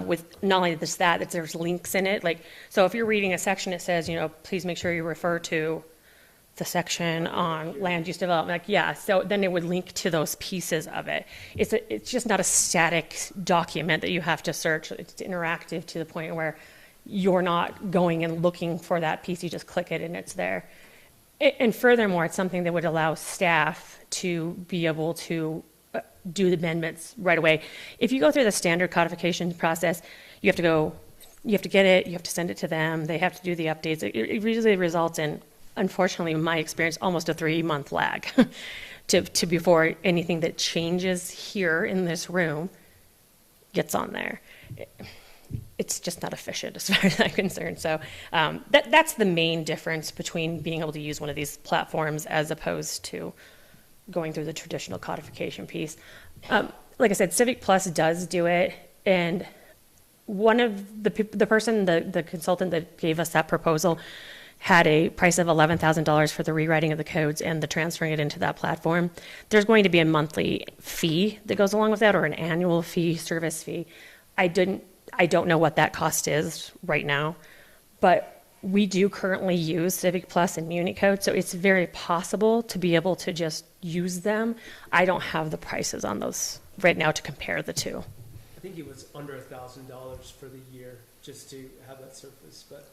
With not only this, that there's links in it. Like, so if you're reading a section, it says, please make sure you refer to the section on land use development, like, yeah, so then it would link to those pieces of it. It's just not a static document that you have to search. It's interactive to the point where you're not going and looking for that piece. You just click it and it's there. And furthermore, it's something that would allow staff to be able to do the amendments right away. If you go through the standard codification process, you have to get it, you have to send it to them, they have to do the updates. It usually results in, unfortunately, in my experience, almost a 3-month lag to before anything that changes here in this room gets on there. It's just not efficient as far as I'm concerned. So that's the main difference between being able to use one of these platforms as opposed to going through the traditional codification piece. Like I said, Civic Plus does do it, and one of the consultant that gave us that proposal had a price of $11,000 for the rewriting of the codes and the transferring it into that platform. There's going to be a monthly fee that goes along with that, or an annual fee, service fee. I don't know what that cost is right now, but we do currently use Civic Plus and MuniCode, so it's very possible to be able to just use them. I don't have the prices on those right now to compare the two. I think it was under $1,000 for the year just to have that surface, but.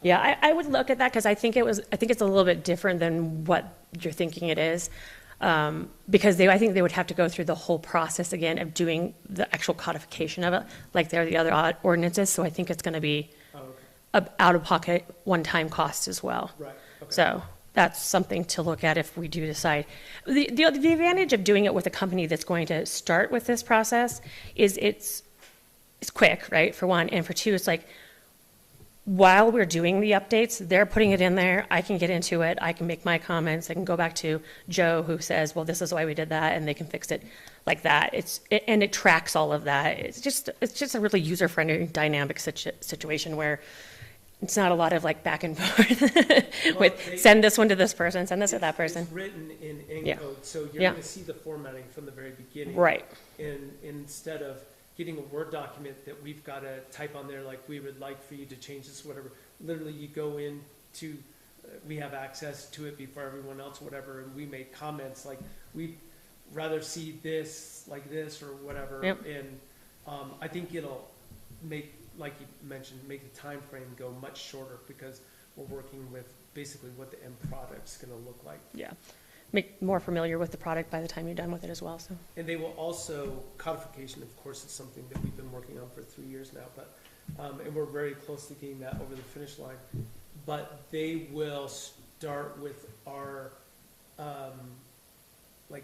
Yeah, I would look at that, because I think it's a little bit different than what you're thinking it is. Because I think they would have to go through the whole process again of doing the actual codification of it, like there are the other ordinances, so I think it's gonna be a out-of-pocket, one-time cost as well. Right, okay. So that's something to look at if we do decide. The advantage of doing it with a company that's going to start with this process is it's quick, right, for one, and for two, it's like, while we're doing the updates, they're putting it in there, I can get into it, I can make my comments, I can go back to Joe who says, well, this is why we did that, and they can fix it like that. And it tracks all of that. It's just a really user-friendly, dynamic situation where it's not a lot of like back and forth with send this one to this person, send this to that person. It's written in Yeah. code, so you're Yeah. gonna see the formatting from the very beginning. Right. And instead of getting a Word document that we've gotta type on there, like, we would like for you to change this, whatever, literally you go in to, we have access to it before everyone else, whatever, and we make comments, like, we'd rather see this, like this, or whatever. Yep. And, I think it'll make, like you mentioned, make the time frame go much shorter, because we're working with basically what the end product's gonna look like. Yeah. Make more familiar with the product by the time you're done with it as well, so. And they will also, codification, of course, is something that we've been working on for 3 years now, but, and we're very close to getting that over the finish line. But they will start with our, like,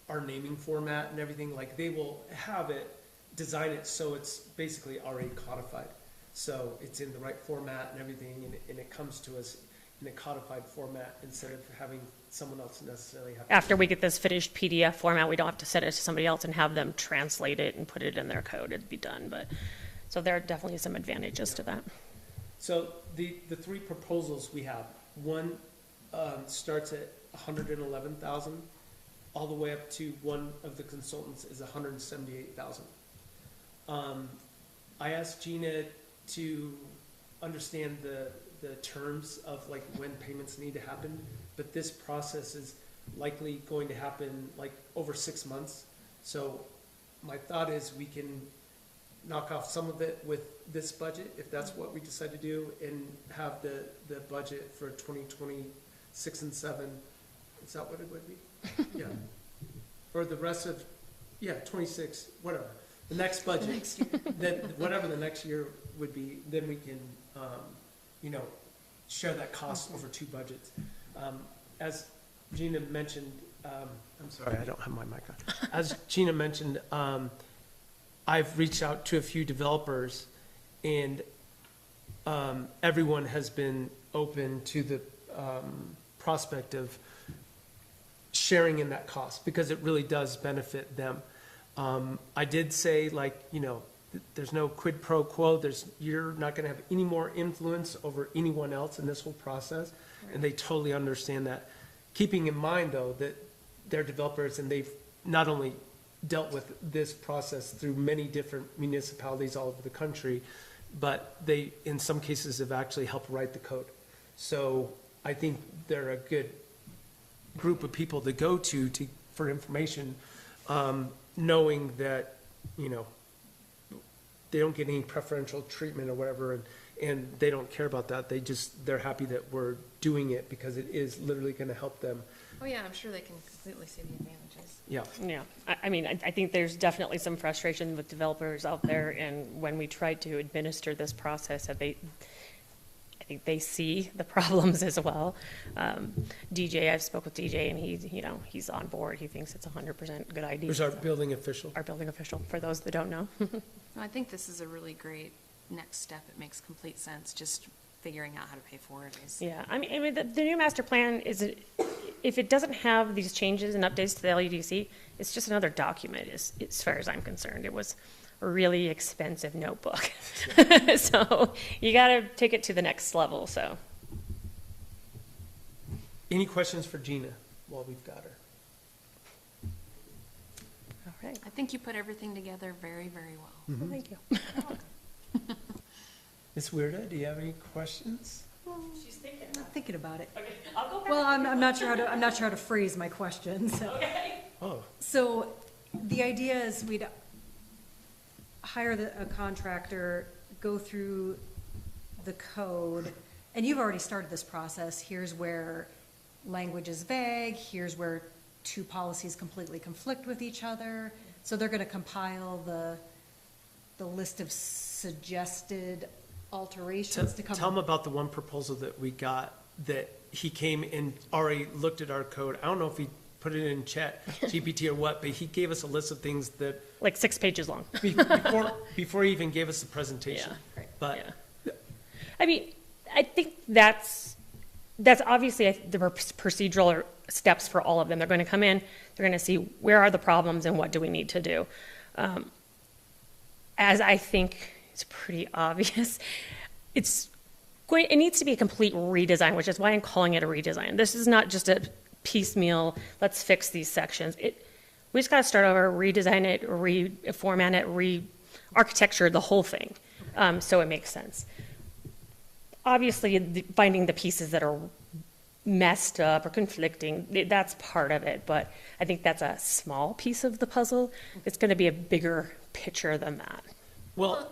our naming format and everything, like, they will have it, design it so it's basically already codified. So it's in the right format and everything, and it comes to us in a codified format instead of having someone else necessarily have. After we get this finished PDF format, we don't have to send it to somebody else and have them translate it and put it in their code. It'd be done, but, so there are definitely some advantages to that. So the three proposals we have, one starts at 111,000, all the way up to one of the consultants is 178,000. I asked Gina to understand the terms of like when payments need to happen, but this process is likely going to happen like over 6 months. So my thought is we can knock off some of it with this budget, if that's what we decide to do, and have the budget for 2026 and 7. Is that what it would be? Yeah. Or the rest of, 26, whatever. The next budget, then whatever the next year would be, then we can, share that cost over 2 budgets. As Gina mentioned, I'm sorry, I don't have my mic on. As Gina mentioned, I've reached out to a few developers, and everyone has been open to the prospect of sharing in that cost, because it really does benefit them. I did say, there's no quid pro quo, you're not gonna have any more influence over anyone else in this whole process, and they totally understand that. Keeping in mind, though, that they're developers, and they've not only dealt with this process through many different municipalities all over the country, but they, in some cases, have actually helped write the code. So I think they're a good group of people to go to for information, knowing that, they don't get any preferential treatment or whatever, and they don't care about that. They're happy that we're doing it, because it is literally gonna help them. Oh, yeah, I'm sure they can completely see the advantages. Yeah. Yeah, I think there's definitely some frustration with developers out there, and when we try to administer this process, I think they see the problems as well. DJ, I've spoke with DJ, and he's on board. He thinks it's 100% good idea. Who's our building official? Our building official, for those that don't know. No, I think this is a really great next step. It makes complete sense, just figuring out how to pay for it is. Yeah, I mean, the new master plan if it doesn't have these changes and updates to the LUDC, it's just another document, as far as I'm concerned. It was a really expensive notebook. So you got to take it to the next level, so. Any questions for Gina while we've got her? All right, I think you put everything together very, very well. well, thank you. Ms. Weirda, do you have any questions? She's thinking. I'm thinking about it. Okay, I'll go back. Well, I'm not sure how to phrase my questions. Okay. Oh, So the idea is we'd hire a contractor, go through the code, and you've already started this process. Here's where language is vague, here's where two policies completely conflict with each other. So they're gonna compile the list of suggested alterations to come. Tell them about the one proposal that we got, that he came and already looked at our code. I don't know if he put it in chat, GPT or what, but he gave us a list of things that, Like 6 pages long. before he even gave us the presentation. Yeah. But I mean, I think that's obviously the procedural steps for all of them. They're going to come in, they're going to see where are the problems and what do we need to do. As I think it's pretty obvious, it needs to be a complete redesign, which is why I'm calling it a redesign. This is not just a piecemeal, let's fix these sections. We just got to start over, redesign it, reformat it, re-architecture the whole thing, so it makes sense. Obviously, finding the pieces that are messed up or conflicting, that's part of it, but I think that's a small piece of the puzzle. It's going to be a bigger picture than that. well,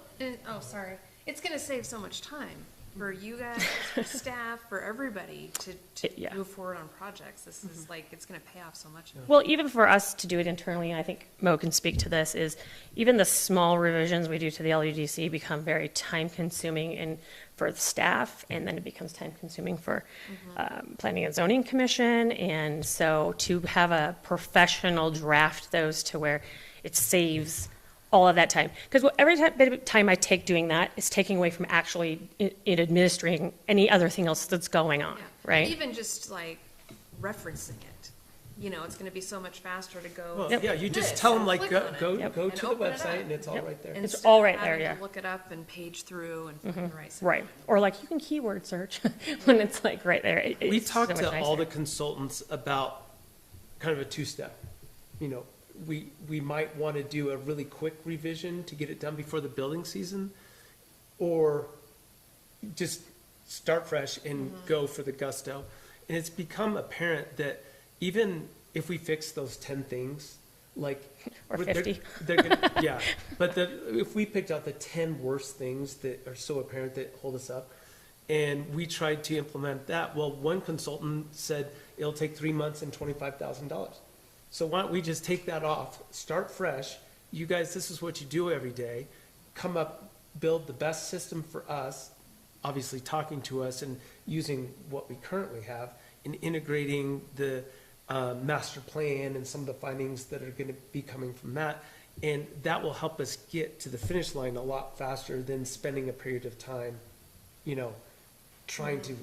Sorry. It's gonna save so much time for you guys, for staff, for everybody to Yeah. move forward on projects. This is like, it's gonna pay off so much. Well, even for us to do it internally, and I think Mo can speak to this, is even the small revisions we do to the LUDC become very time-consuming and for the staff, and then it becomes time-consuming for Planning and Zoning Commission. And so to have a professional draft those to where it saves all of that time. Because every time I take doing that, it's taking away from actually in administering any other thing else that's going on, Yeah. right? Even just like referencing it, it's gonna be so much faster to go. well, Yep. yeah, you just This tell them and like, click go, on it. go, Yep. go And to the open it website up. and it's all Yep. right there. It's Instead all of right there, having to yeah. Look it up and page through and find the right section. Right. Or like you can keyword search when it's like right there. We It's talked so much to all the nicer. consultants about kind of a two-step. We might want to do a really quick revision to get it done before the building season, or just start fresh and go for the gusto. And it's become apparent that even if we fix those 10 things, like. Or they're- 50. They're gonna, yeah, but if we picked out the 10 worst things that are so apparent that hold us up, and we tried to implement that, well, one consultant said it'll take 3 months and $25,000. So why don't we just take that off, start fresh? You guys, this is what you do every day. Come up, build the best system for us, obviously talking to us and using what we currently have, and integrating the master plan and some of the findings that are going to be coming from that. And that will help us get to the finish line a lot faster than spending a period of time, trying to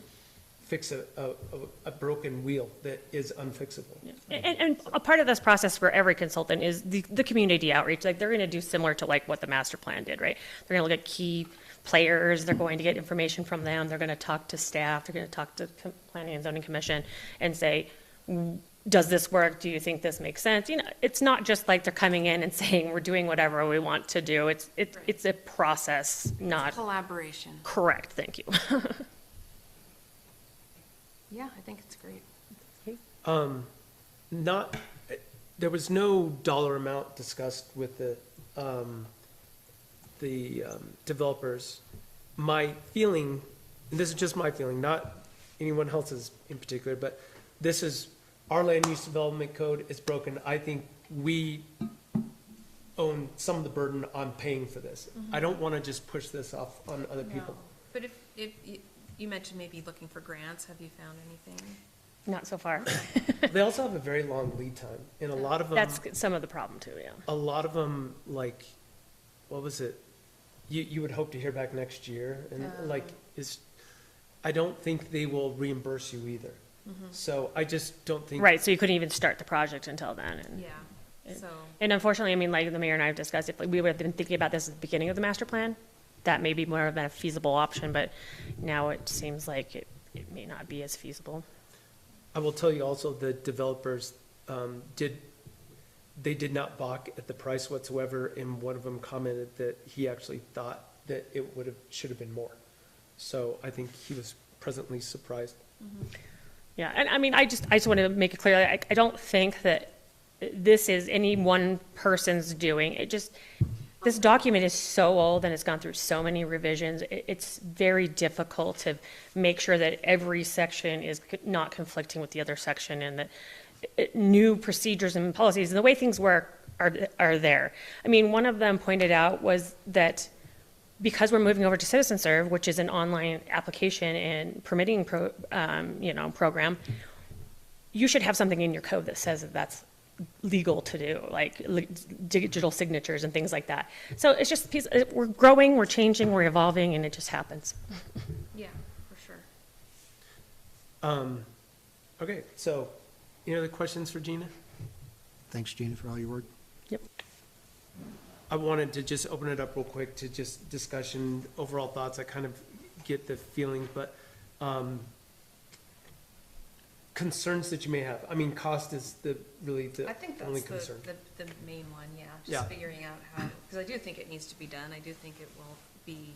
fix a broken wheel that is unfixable. And a part of this process for every consultant is the community outreach. Like they're going to do similar to like what the master plan did, right? They're going to look at key players. They're going to get information from them. They're going to talk to staff. They're going to talk to Planning and Zoning Commission and say, does this work? Do you think this makes sense? It's not just like they're coming in and saying we're doing whatever we want to do. It's a process, not Collaboration. correct. Thank you. Yeah, I think it's great. There was no dollar amount discussed with the developers. My feeling, and this is just my feeling, not anyone else's in particular, but this is, our land use development code is broken. I think we own some of the burden on paying for this. I don't want to just push this off on other people. No. But if you mentioned maybe looking for grants, have you found anything? Not so far. They also have a very long lead time, and a lot of them. That's some of the problem too, yeah. A lot of them, like, what was it? You would hope to hear back next year, and I don't think they will reimburse you either. So I just don't think. Right, so you couldn't even start the project until then. And, Yeah, so. and unfortunately, I mean, like the mayor and I have discussed, if we would have been thinking about this at the beginning of the master plan, that may be more of a feasible option, but now it seems like it may not be as feasible. I will tell you also, the developers did not balk at the price whatsoever, and one of them commented that he actually thought that it should have been more. So I think he was pleasantly surprised. Yeah, and I mean, I just want to make it clear, I don't think that this is any one person's doing. This document is so old and it's gone through so many revisions. It's very difficult to make sure that every section is not conflicting with the other section, and that new procedures and policies, and the way things work are there. I mean, one of them pointed out was that because we're moving over to Citizen Serve, which is an online application and permitting program, you should have something in your code that says that that's legal to do, like digital signatures and things like that. So it's just we're growing, we're changing, we're evolving, and it just happens. Yeah, for sure. Okay, so any other questions for Gina? Thanks, Gina, for all your work. Yep. I wanted to just open it up real quick to just discussion, overall thoughts. I kind of get the feeling, but concerns that you may have. I mean, cost is really the I think only that's concern. the main one, yeah, Yeah. just figuring out how, because I do think it needs to be done, I do think it will be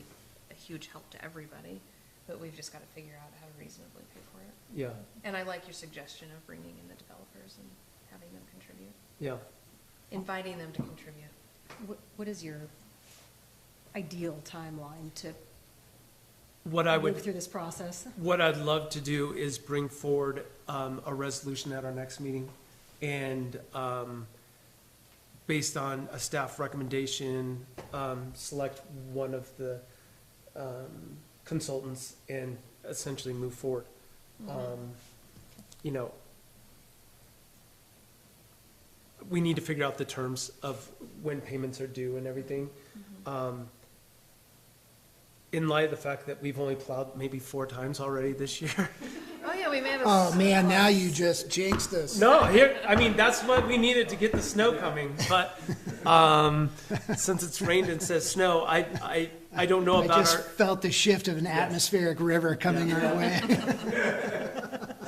a huge help to everybody, but we've just got to figure out how to reasonably pay for it. Yeah, And I like your suggestion of bringing in the developers and having them contribute, yeah. inviting them to contribute. What is your ideal timeline to What I move would, through this process? what I'd love to do is bring forward a resolution at our next meeting, and based on a staff recommendation, select one of the consultants and essentially move forward. You know, we need to figure out the terms of when payments are due and everything. In light of the fact that we've only plowed maybe 4 times already this year. Oh, yeah, we may have. Oh, man, now you just jinxed us. No, I mean, that's what we needed to get the snow coming, but, since it's rained and says snow, I don't know I about just our, felt the shift of an atmospheric river coming our way.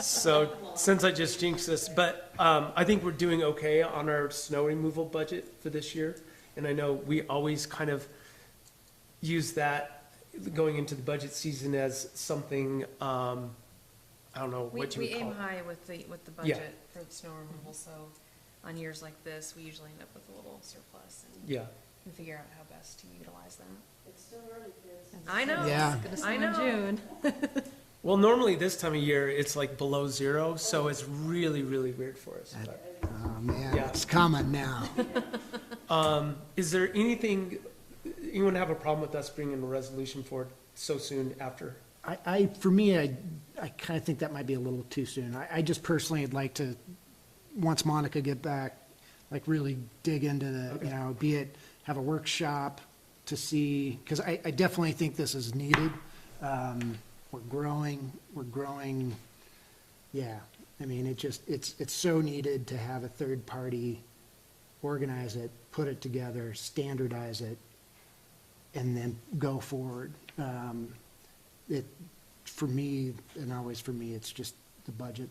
so, since I just jinxed this, but, I think we're doing okay on our snow removal budget for this year. And I know we always kind of use that going into the budget season as something, I don't know what you We would call aim it. high with the Yeah. budget for the snow removal, so on years like this, we usually end up with a little surplus and Yeah, can figure out how best to utilize that. It's still early, kids. I know. Yeah. It's gonna snow I in know. June. well, normally this time of year, it's like below 0, so it's really, really weird for us. but- Oh, man, Yeah. it's coming now. Is there anything, anyone have a problem with us bringing a resolution forward so soon after? For me, I kind of think that might be a little too soon. I just personally would like to, once Monica get back, like really dig into the, you know, be it, have a workshop to see, because I definitely think this is needed. We're growing, yeah. I mean, it's so needed to have a third party organize it, put it together, standardize it, and then go forward. For me, and always for me, it's just the budget.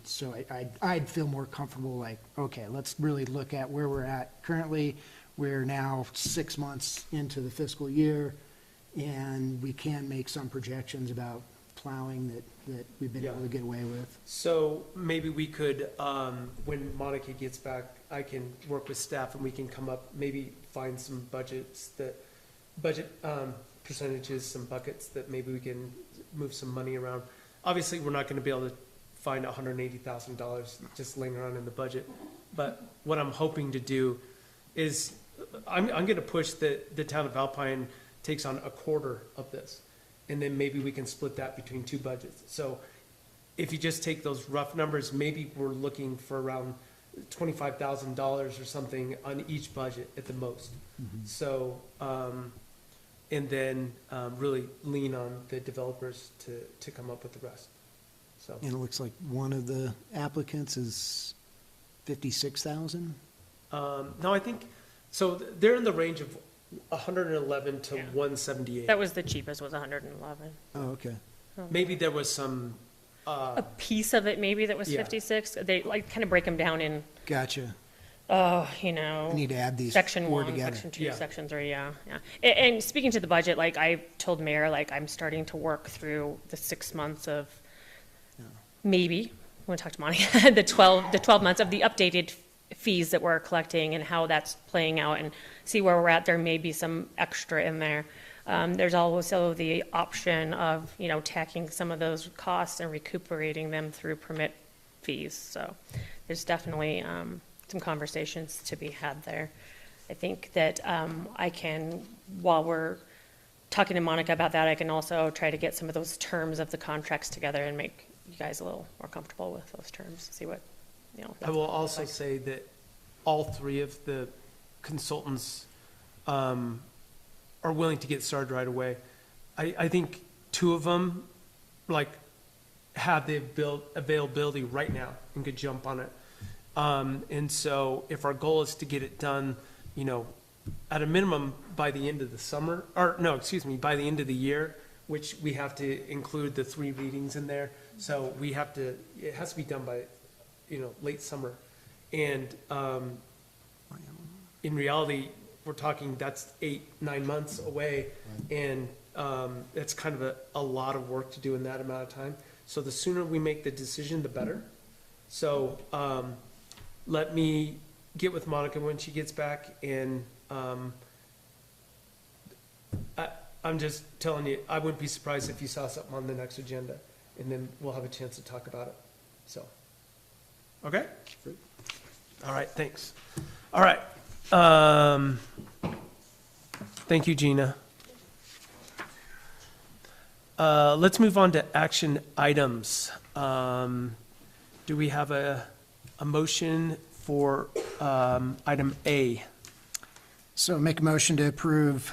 So I'd feel more comfortable like, okay, let's really look at where we're at currently. We're now 6 months into the fiscal year, and we can make some projections about plowing that we've been able to get away with. So maybe we could, when Monica gets back, I can work with staff and we can come up, maybe find some budget percentages, some buckets that maybe we can move some money around. Obviously, we're not gonna be able to find $180,000 just laying around in the budget. But what I'm hoping to do is, I'm gonna push that the town of Alpine takes on a quarter of this. And then maybe we can split that between 2 budgets. So if you just take those rough numbers, maybe we're looking for around $25,000 or something on each budget at the most. So, and then really lean on the developers to come up with the rest. So, And it looks like one of the applicants is 56,000? no, I think, so they're in the range of 111 to Yeah. 178. That was the cheapest, was 111. Oh, okay. Maybe there was some, A piece of it maybe that was Yeah. 56. They like kind of break them down in, Gotcha. you know. I need to add these Section 4 1, together. Section 2, Yeah. Section 3, yeah. And speaking to the budget, like I told Mayor, like I'm starting to work through the 6 months of maybe, I'm going to talk to Monica, the 12 months of the updated fees that we're collecting and how that's playing out and see where we're at. There may be some extra in there. There's also the option of, you know, tacking some of those costs and recuperating them through permit fees. So there's definitely some conversations to be had there. I think that I can, while we're talking to Monica about that, I can also try to get some of those terms of the contracts together and make you guys a little more comfortable with those terms, see what, I will also say that all three of the consultants are willing to get started right away. I think two of them, like, have the availability right now and could jump on it. And so if our goal is to get it done, at a minimum by the end of the summer, or no, excuse me, by the end of the year, which we have to include the 3 readings in there. So it has to be done by, late summer. And in reality, we're talking that's 8-9 months away. And it's kind of a lot of work to do in that amount of time. So the sooner we make the decision, the better. So let me get with Monica when she gets back, and I'm just telling you, I wouldn't be surprised if you saw something on the next agenda, and then we'll have a chance to talk about it. So, okay? All right, thanks. All right. Thank you, Gina. Let's move on to action items. Do we have a motion for item A? So make a motion to approve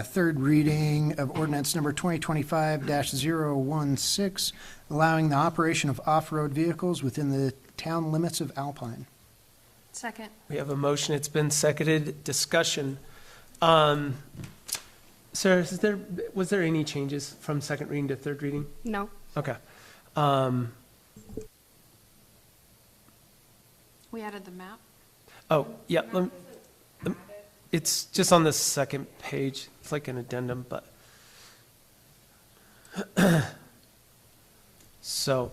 third reading of ordinance number 2025-016, allowing the operation of off-road vehicles within the town limits of Alpine. Second. We have a motion. It's been seconded. Discussion. Sarah, was there any changes from second reading to third reading? No. Okay. We added the map. Oh, yeah. It's just on the second page. It's like an addendum, but. So,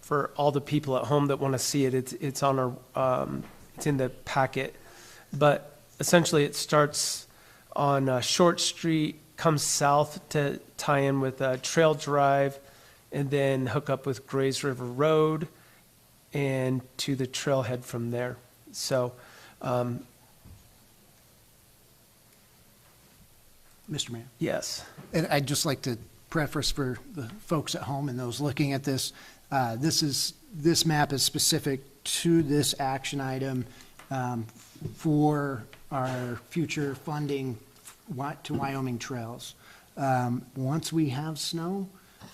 for all the people at home that want to see it, it's on it's in the packet. But essentially, it starts on Short Street, comes south to tie in with Trail Drive, and then hook up with Grays River Road, and to the trailhead from there. So, Mr. Mayor. yes. And I'd just like to preface for the folks at home and those looking at this, this map is specific to this action item for our future funding to Wyoming trails. Once we have snow,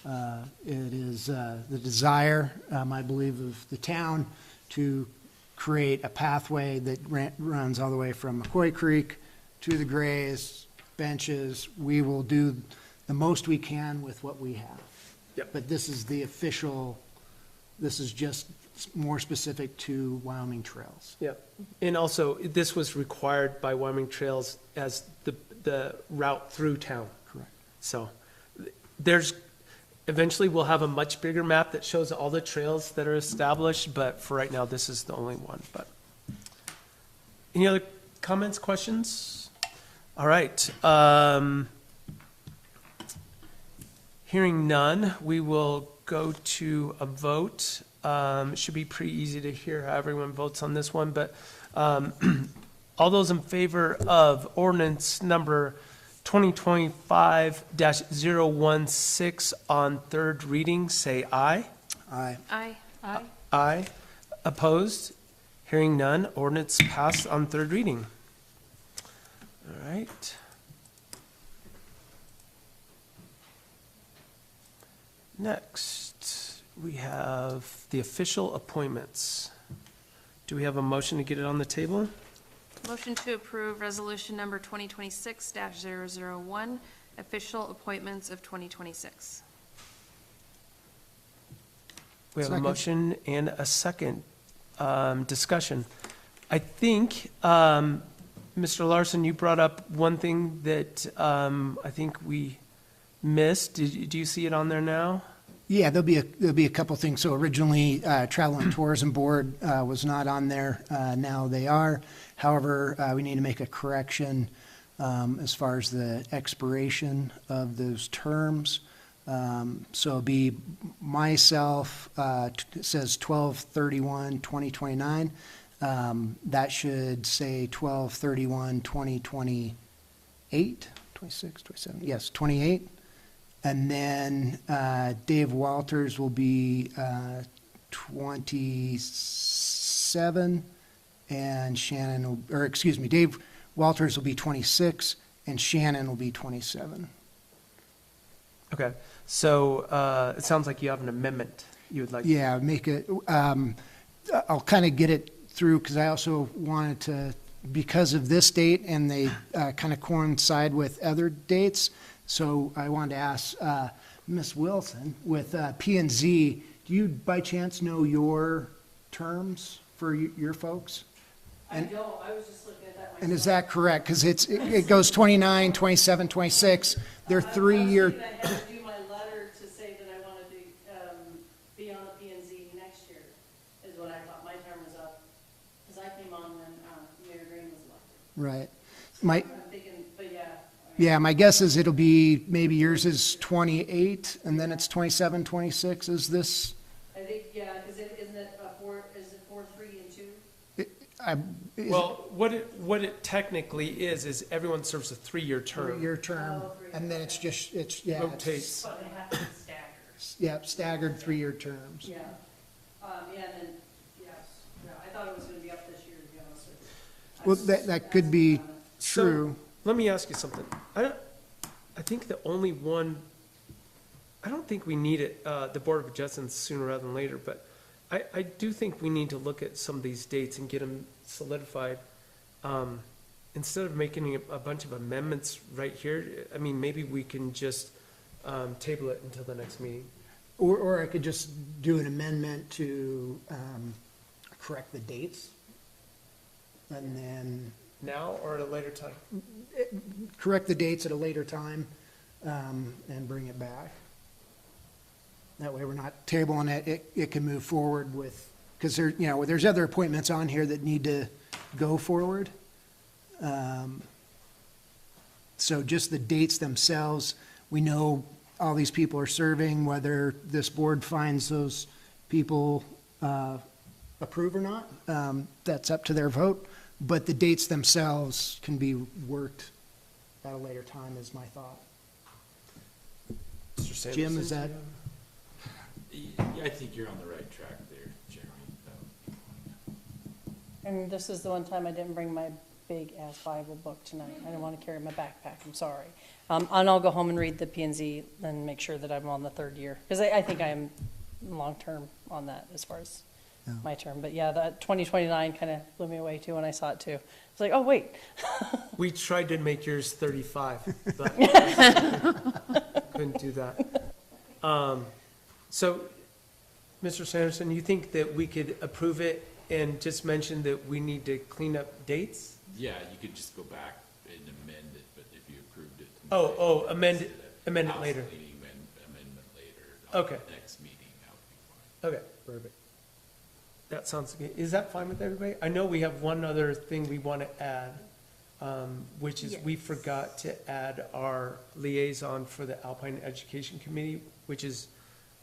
it is the desire, I believe, of the town to create a pathway that runs all the way from McCoy Creek to the Grays, benches. We will do the most we can with what we have. Yep. But this is the official, this is just more specific to Wyoming trails. Yep. And also, this was required by Wyoming Trails as the route through town. Correct. So eventually we'll have a much bigger map that shows all the trails that are established, but for right now, this is the only one. But any other comments, questions? All right. Hearing none, we will go to a vote. It should be pretty easy to hear how everyone votes on this one, but all those in favor of ordinance number 2025-016 on third reading, say aye. Aye. Aye. Aye. Aye. Opposed? Hearing none, ordinance passed on third reading. All right. Next, we have the official appointments. Do we have a motion to get it on the table? Motion to approve resolution number 2026-001, official appointments of 2026. We have a Second. motion and a second. Discussion. I think, Mr. Larson, you brought up one thing that I think we missed. Do you see it on there now? Yeah, there'll be a couple things. So originally, Travel and Tourism Board was not on there. Now they are. However, we need to make a correction as far as the expiration of those terms. So it'll be myself, it says 12/31/2029. That should say 12/31/2028, 26, 27, yes, 28. And then Dave Walters will be 27, and Shannon, Dave Walters will be 26, and Shannon will be 27. Okay, so it sounds like you have an amendment you would like. Yeah, make it, I'll kind of get it through, because I also wanted to, because of this date, and they kind of coincide with other dates, so I wanted to ask Ms. Wilson, with P and Z, do you by chance know your terms for your folks? I don't, I was just looking at that myself. And is that correct? Because it goes 29, 27, 26, they're 3-year. I was thinking I had to do my letter to say that I wanted to be on the P and Z next year, is what I thought. My term was up, because I came on when Mayor Green was elected. Right. My, I'm thinking, but yeah. yeah, my guess is it'll be, maybe yours is 28, and then it's 27, 26, is this? I think, yeah, because isn't it 4, 3, and 2? Well, what it technically is everyone serves a 3-year term. 3-year term, and then it's just, yeah. Rotates. But they have to be staggered. Yeah, staggered 3-year terms. Yeah. Yeah, and then, yes, yeah, I thought it was gonna be up this year, to be honest with you. Well, that could be true. So, let me ask you something. I think the only one, I don't think we need it, the Board of Adjustments sooner rather than later, but I do think we need to look at some of these dates and get them solidified. Instead of making a bunch of amendments right here, I mean, maybe we can just table it until the next meeting. Or I could just do an amendment to correct the dates, and then Now or at a later time? correct the dates at a later time, and bring it back. That way we're not tabling it, it can move forward with, because there's other appointments on here that need to go forward. So just the dates themselves, we know all these people are serving, whether this board finds those people approve or not, that's up to their vote, but the dates themselves can be worked at a later time, is my thought. Mr. Sanderson? Jim, is that? I think you're on the right track there, Jeremy. And this is the one time I didn't bring my big ass Bible book tonight. I didn't want to carry my backpack, I'm sorry. And I'll go home and read the P and Z and make sure that I'm on the 3rd year, because I think I am long-term on that as far as my term. But yeah, that 2029 kind of blew me away too when I saw it too. It's like, oh, wait. We tried to make yours 35, but couldn't do that. So, Mr. Sanderson, you think that we could approve it and just mention that we need to clean up dates? Yeah, you could just go back and amend it, but if you approved it. Amend it later. Amendment later. Okay. Next meeting, that would be fine. Okay, perfect. That sounds good. Is that fine with everybody? I know we have one other thing we want to add, which is we forgot to add our liaison for the Alpine Education Committee, which is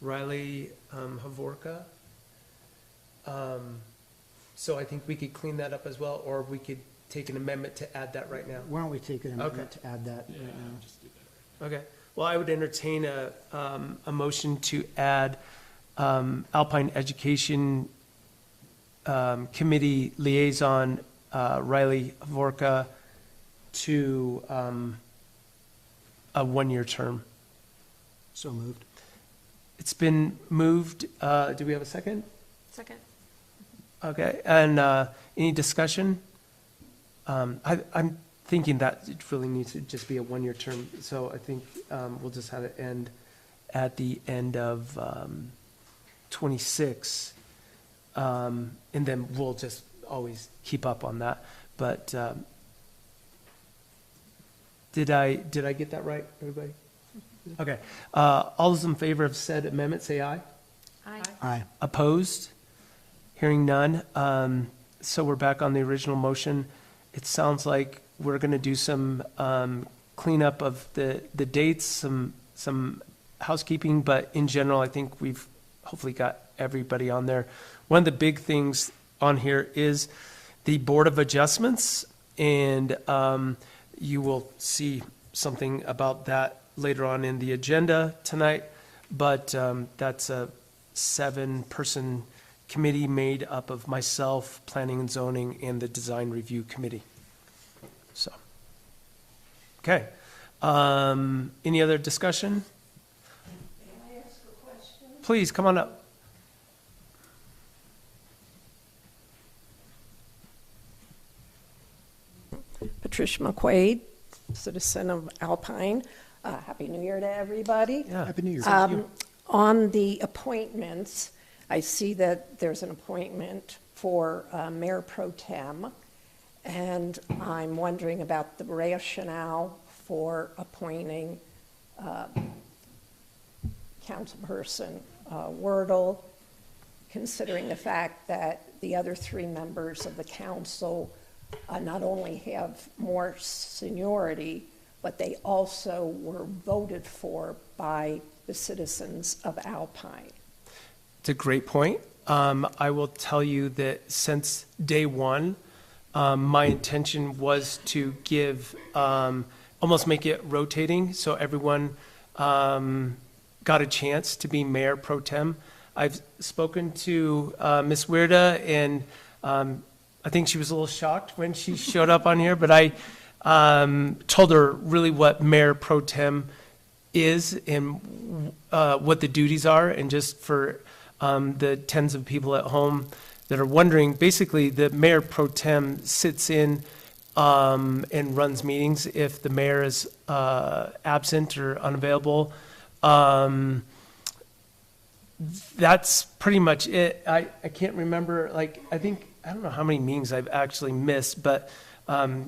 Riley Havorka. So I think we could clean that up as well, or we could take an amendment to add that right now. Why don't we take an amendment to add that right now? Just do that right Okay, well, I would entertain a motion to add Alpine Education Committee Liaison Riley Havorka to a 1-year term. So moved. It's been moved, do we have a second? Second. Okay, and any discussion? I'm thinking that it really needs to just be a 1-year term, so I think we'll just have it end at the end of 26. And then we'll just always keep up on that. But did I get that right, everybody? Okay. All those in favor of said amendment, say aye. Aye. Aye. Opposed? Hearing none. So we're back on the original motion. It sounds like we're going to do some cleanup of the dates, some housekeeping, but in general, I think we've hopefully got everybody on there. One of the big things on here is the Board of Adjustments, and you will see something about that later on in the agenda tonight, but that's a 7-person committee made up of myself, Planning and Zoning, and the Design Review Committee. So, okay. Any other discussion? Can I ask a question? Please, come on up. Patricia McQuaid, citizen of Alpine. Happy New Year to everybody. Yeah. Happy New Year. On the appointments, I see that there's an appointment for Mayor Pro Tem, and I'm wondering about the rationale for appointing Councilperson Wordle, considering the fact that the other 3 members of the council not only have more seniority, but they also were voted for by the citizens of Alpine. It's a great point. I will tell you that since day one, my intention was to give, almost make it rotating, so everyone got a chance to be mayor pro tem. I've spoken to Ms. Weirda, and I think she was a little shocked when she showed up on here, but I told her really what mayor pro tem is and what the duties are, and just for the tens of people at home that are wondering, basically the mayor pro tem sits in and runs meetings if the mayor is absent or unavailable. That's pretty much it. I can't remember, like, I don't know how many meetings I've actually missed, but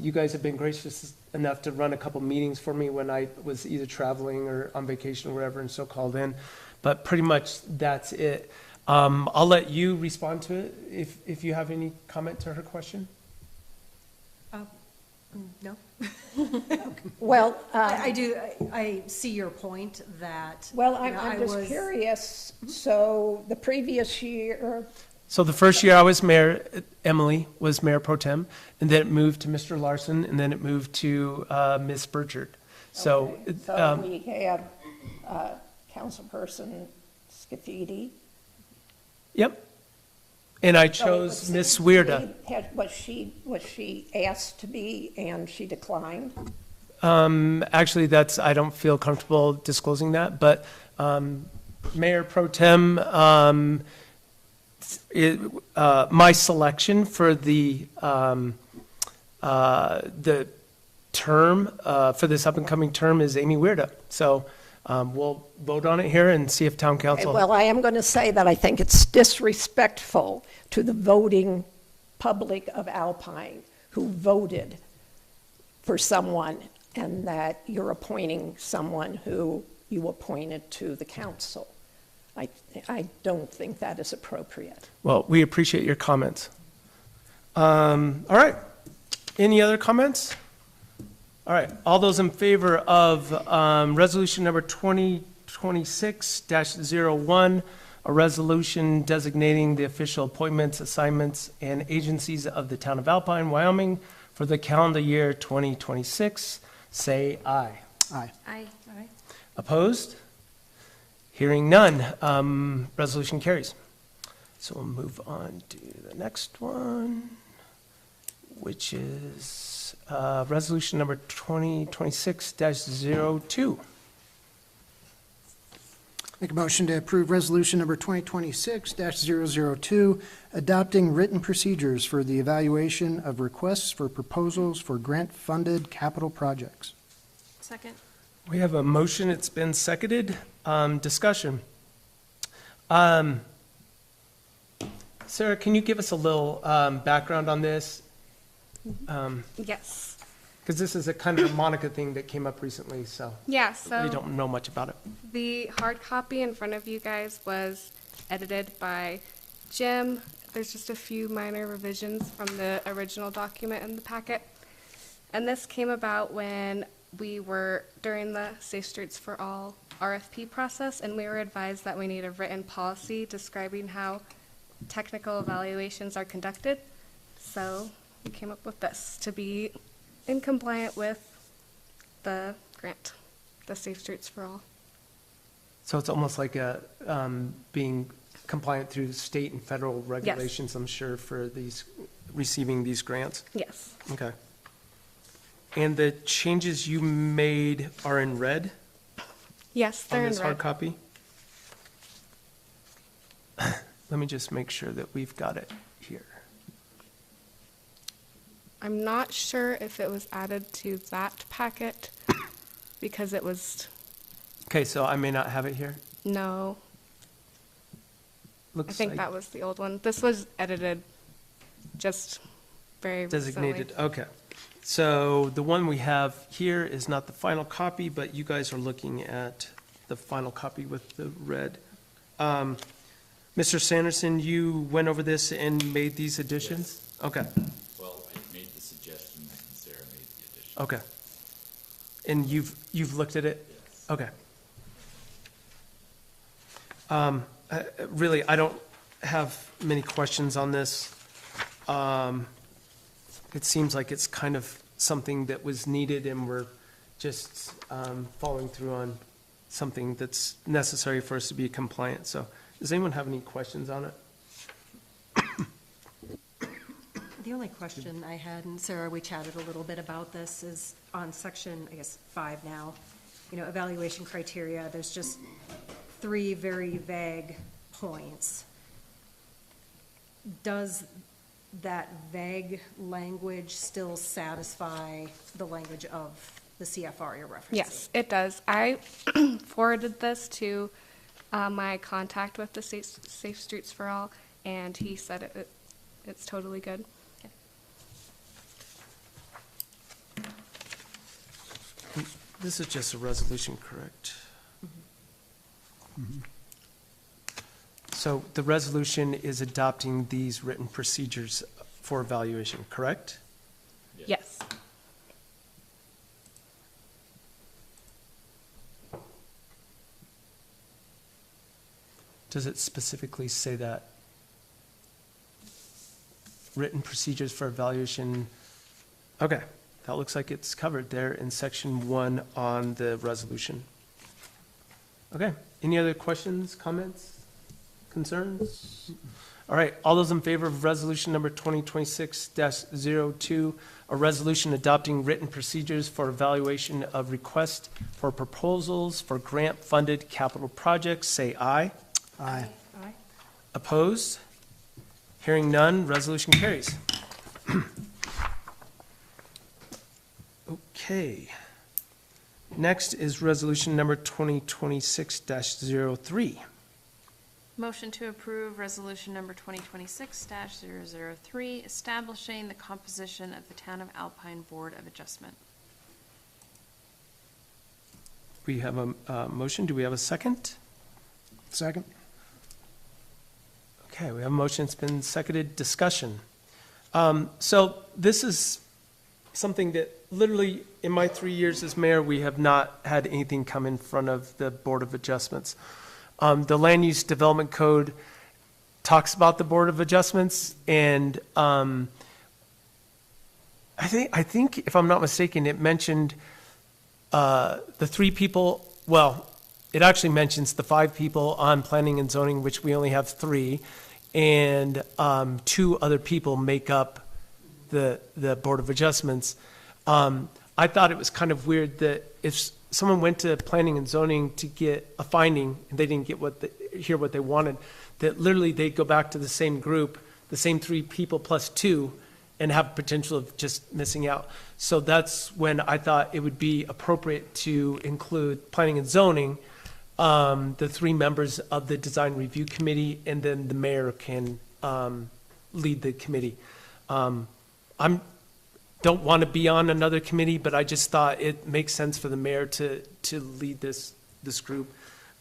you guys have been gracious enough to run a couple meetings for me when I was either traveling or on vacation or wherever, and so called in. But pretty much that's it. I'll let you respond to it if you have any comment to her question. No. Well, I do, I see your point that. well, you know, I'm I just was- curious, so the previous year, So the first year I was mayor, Emily was mayor pro tem, and then it moved to Mr. Larson, and then it moved to Ms. Burchard. So, okay, so we had Councilperson Scafidi. yep. And I So chose it Ms. seems to me Weirda. Was she asked to be and she declined? Actually, I don't feel comfortable disclosing that, but Mayor Pro Tem, my selection for the term, for this up-and-coming term is Amy Weirda. So we'll vote on it here and see if town council. Well, I am going to say that I think it's disrespectful to the voting public of Alpine who voted for someone, and that you're appointing someone who you appointed to the council. I don't think that is appropriate. Well, we appreciate your comments. All right. Any other comments? All right. All those in favor of resolution number 2026-01, a resolution designating the official appointments, assignments, and agencies of the town of Alpine, Wyoming for the calendar year 2026, say aye. Aye. Aye. Opposed? Hearing none, resolution carries. So we'll move on to the next one, which is resolution number 2026-02. Make a motion to approve resolution number 2026-002, adopting written procedures for the evaluation of requests for proposals for grant-funded capital projects. Second. We have a motion, it's been seconded. Discussion. Sarah, can you give us a little background on this? Yes. Because this is a kind of a Monica thing that came up recently, so Yeah, we so don't know much about it. the hard copy in front of you guys was edited by Jim. There's just a few minor revisions from the original document in the packet. And this came about when we were, during the Safe Streets for All RFP process, and we were advised that we need a written policy describing how technical evaluations are conducted. So we came up with this to be in compliant with the grant, the Safe Streets for All. So it's almost like being compliant through state and federal regulations, I'm sure, for receiving these grants? Yes. Okay. And the changes you made are in red Yes, on they're in this hard red. copy? Let me just make sure that we've got it here. I'm not sure if it was added to that packet because it was, Okay, so I may not have it here. no, I Looks think like that was the old one. This was edited just very designated, recently. okay. So the one we have here is not the final copy, but you guys are looking at the final copy with the red. Mr. Sanderson, you went over this and made these additions? Okay, Well, I made the suggestion and Sarah made the addition. okay. And you've looked at it? Yes. Okay. Really, I don't have many questions on this. It seems like it's kind of something that was needed, and we're just following through on something that's necessary for us to be compliant. So does anyone have any questions on it? The only question I had, and Sarah, we chatted a little bit about this, is on section, I guess, 5 now, evaluation criteria, there's just 3 very vague points. Does that vague language still satisfy the language of the CFR you're referencing? Yes, it does. I forwarded this to my contact with the Safe Streets for All, and he said it's totally good. This is just a resolution, correct? So the resolution is adopting these written procedures for evaluation, correct? Yes. Does it specifically say that? Written procedures for evaluation, okay, that looks like it's covered there in section 1 on the resolution. Okay, any other questions, comments, concerns? All right, all those in favor of resolution number 2026-02, a resolution adopting written procedures for evaluation of requests for proposals for grant-funded capital projects, say aye. Aye. Opposed? Hearing none, resolution carries. Okay. Next is resolution number 2026-03. Motion to approve resolution number 2026-003, establishing the composition of the Town of Alpine Board of Adjustment. We have a motion. Do we have a second? Second? Okay, we have a motion. It's been seconded. Discussion. So this is something that literally in my 3 years as mayor, we have not had anything come in front of the Board of Adjustments. The Land Use Development Code talks about the Board of Adjustments, and I think if I'm not mistaken, it mentioned the 3 people, well, it actually mentions the 5 people on planning and zoning, which we only have 3, and 2 other people make up the Board of Adjustments. I thought it was kind of weird that if someone went to planning and zoning to get a finding and they didn't get hear what they wanted, that literally they'd go back to the same group, the same 3 people plus 2, and have potential of just missing out. So that's when I thought it would be appropriate to include planning and zoning, the 3 members of the design review committee, and then the mayor can lead the committee. Don't want to be on another committee, but I just thought it makes sense for the mayor to lead this group.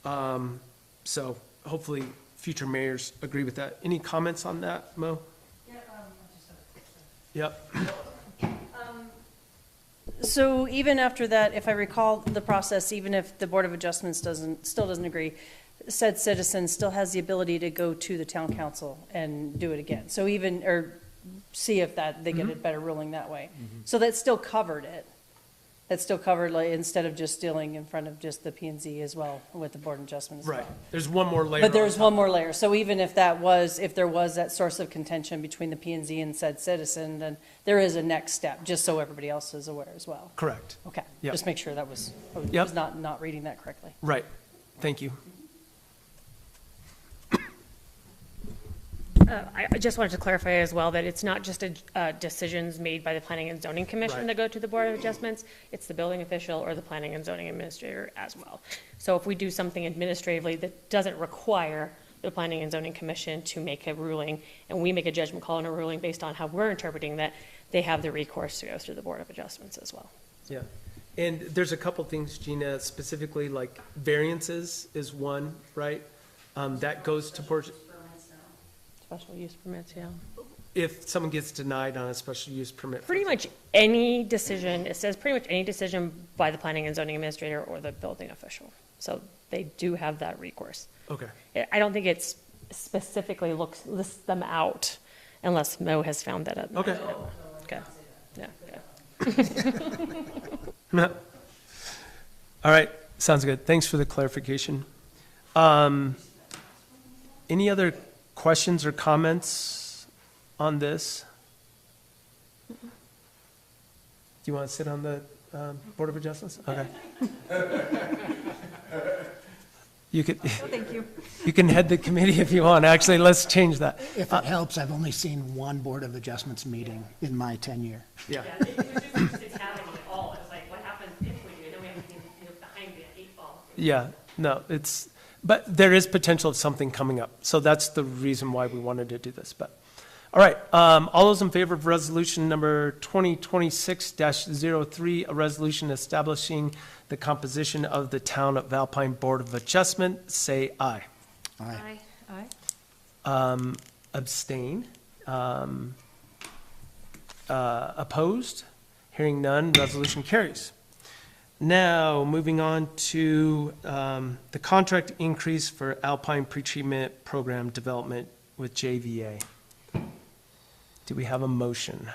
So hopefully future mayors agree with that. Any comments on that, Mo? Yeah, I just have a quick Yep. So even after that, if I recall the process, even if the Board of Adjustments still doesn't agree, said citizen still has the ability to go to the town council and do it again. So even, or see if that, they get a better ruling that way. So that still covered it. That still covered, like, instead of just dealing in front of just the P and Z as well, with the Board of Adjustment as well. Right. There's one more layer. But there's on top. one more layer. So even if that was, if there was that source of contention between the P and Z and said citizen, then there is a next step, just so everybody else is aware as well. Correct. Okay. Yep. Just make sure that was, I Yep. was not reading that correctly. Right. Thank you. I just wanted to clarify as well that it's not just decisions made by the Planning and Zoning Commission Right. that go to the Board of Adjustments, it's the building official or the Planning and Zoning Administrator as well. So if we do something administratively that doesn't require the Planning and Zoning Commission to make a ruling, and we make a judgment call on a ruling based on how we're interpreting that, they have the recourse to go through the Board of Adjustments as well. Yeah. And there's a couple things, Gina, specifically like variances is one, right? That goes to Special use permits, yeah. if someone gets denied on a special use permit. Pretty much any decision, it says pretty much any decision by the Planning and Zoning Administrator or the building official. So they do have that recourse. Okay. I don't think it specifically lists them out unless Mo has found that. Okay. Okay, yeah, okay. All right. Sounds good. Thanks for the clarification. Any other questions or comments on this? Do you want to sit on the Board of Adjustments? Okay. You could. Thank you. You can head the committee if you want. Actually, let's change that. If it helps, I've only seen one Board of Adjustments meeting in my tenure. Yeah. It's happening at all. It's like, what happens if we do? And then we have to be behind the 8 ball. Yeah. No, but there is potential of something coming up. So that's the reason why we wanted to do this. But, all right, all those in favor of resolution number 2026-03, a resolution establishing the composition of the Town of Alpine Board of Adjustment, say aye. Aye. Aye. Abstain. Opposed? Hearing none, resolution carries. Now, moving on to the contract increase for Alpine pretreatment program development with JVA. Do we have a motion?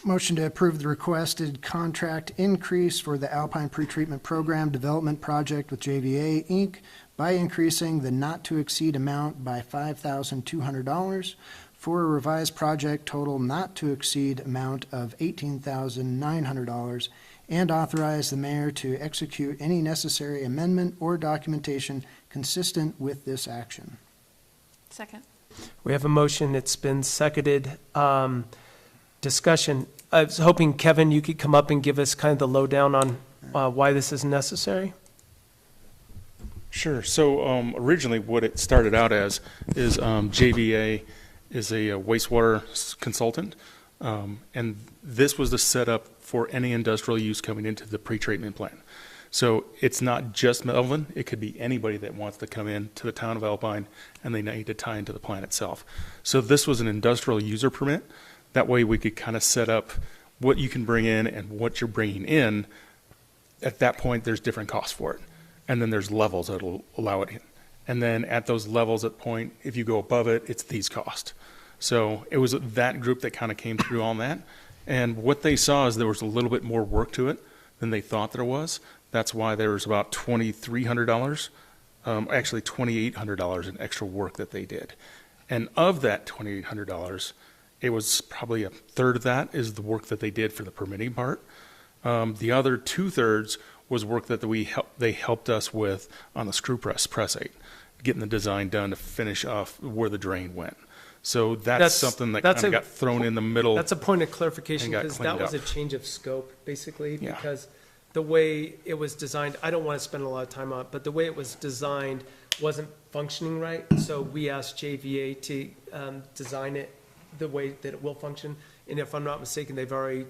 Motion to approve the requested contract increase for the Alpine Pretreatment Program Development Project with JVA, Inc. by increasing the not-to-exceed amount by $5,200 for a revised project total not-to-exceed amount of $18,900, and authorize the mayor to execute any necessary amendment or documentation consistent with this action. Second. We have a motion. It's been seconded. Discussion. I was hoping, Kevin, you could come up and give us kind of the lowdown on why this is necessary. Sure. So originally, what it started out as is JVA is a wastewater consultant, and this was the setup for any industrial use coming into the pretreatment plant. So it's not just Melvin; it could be anybody that wants to come in to the town of Alpine, and they need to tie into the plant itself. So this was an industrial user permit. That way, we could kind of set up what you can bring in and what you're bringing in. At that point, there's different costs for it, and then there's levels that'll allow it in. And then at those levels at point, if you go above it, it's these costs. So it was that group that kind of came through on that. And what they saw is there was a little bit more work to it than they thought there was. That's why there was about $2,300, actually $2,800 in extra work that they did. And of that $2,800, it was probably a third of that is the work that they did for the permitting part. The other 2/3 was work that they helped us with on the screw press-8, getting the design done to finish off where the drain went. So that's something that kind of got thrown in the middle. That's a point of clarification, and got because that cleaned was a up. change of scope, basically, Yeah. because the way it was designed, I don't want to spend a lot of time on it, but the way it was designed wasn't functioning right. So we asked JVA to design it the way that it will function. And if I'm not mistaken, they've already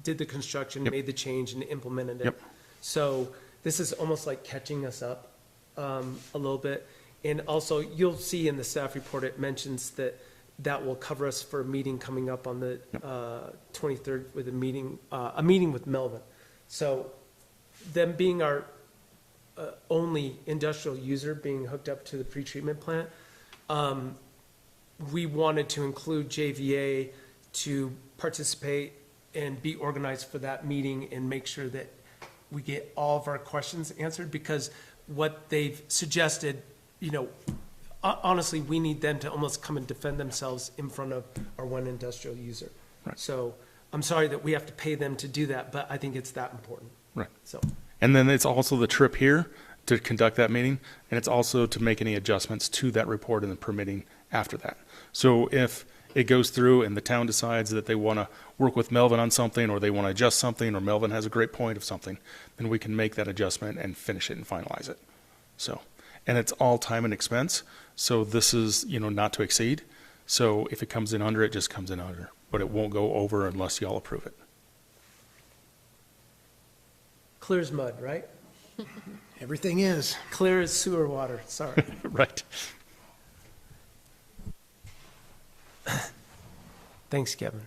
did the construction, Yep. made the change, and implemented it. Yep. So this is almost like catching us up a little bit. And also, you'll see in the staff report, it mentions that that will cover us for a meeting coming up on the 23rd with a meeting with Melvin. So them being our only industrial user being hooked up to the pretreatment plant, we wanted to include JVA to participate and be organized for that meeting and make sure that we get all of our questions answered, because what they've suggested, honestly, we need them to almost come and defend themselves in front of our one industrial user. Right. So I'm sorry that we have to pay them to do that, but I think it's that important. Right. So, And then it's also the trip here to conduct that meeting, and it's also to make any adjustments to that report and the permitting after that. So if it goes through and the town decides that they want to work with Melvin on something, or they want to adjust something, or Melvin has a great point of something, then we can make that adjustment and finish it and finalize it. So, and it's all time and expense. So this is, not to exceed. So if it comes in under, it just comes in under, but it won't go over unless y'all approve it. clear as mud, right? Everything is. Clear as sewer water, sorry. Right. Thanks, Kevin.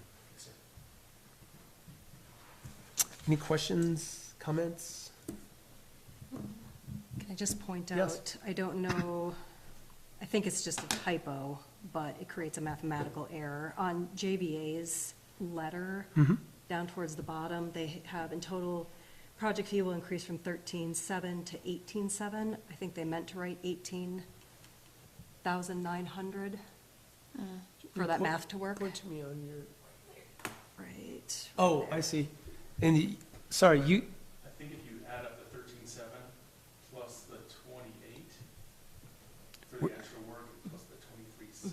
Any questions, comments? Can I just point Yes. out, I don't know, I think it's just a typo, but it creates a mathematical error. On JVA's letter, down towards the bottom, they have in total, project fee will increase from 13.7 to 18.7. I think they meant to write 18,900 for that math to work. Point to me on your, Right. oh, I see. And, sorry, you, I think if you add up the 13.7 plus the 28 for the actual work plus the 23.60, I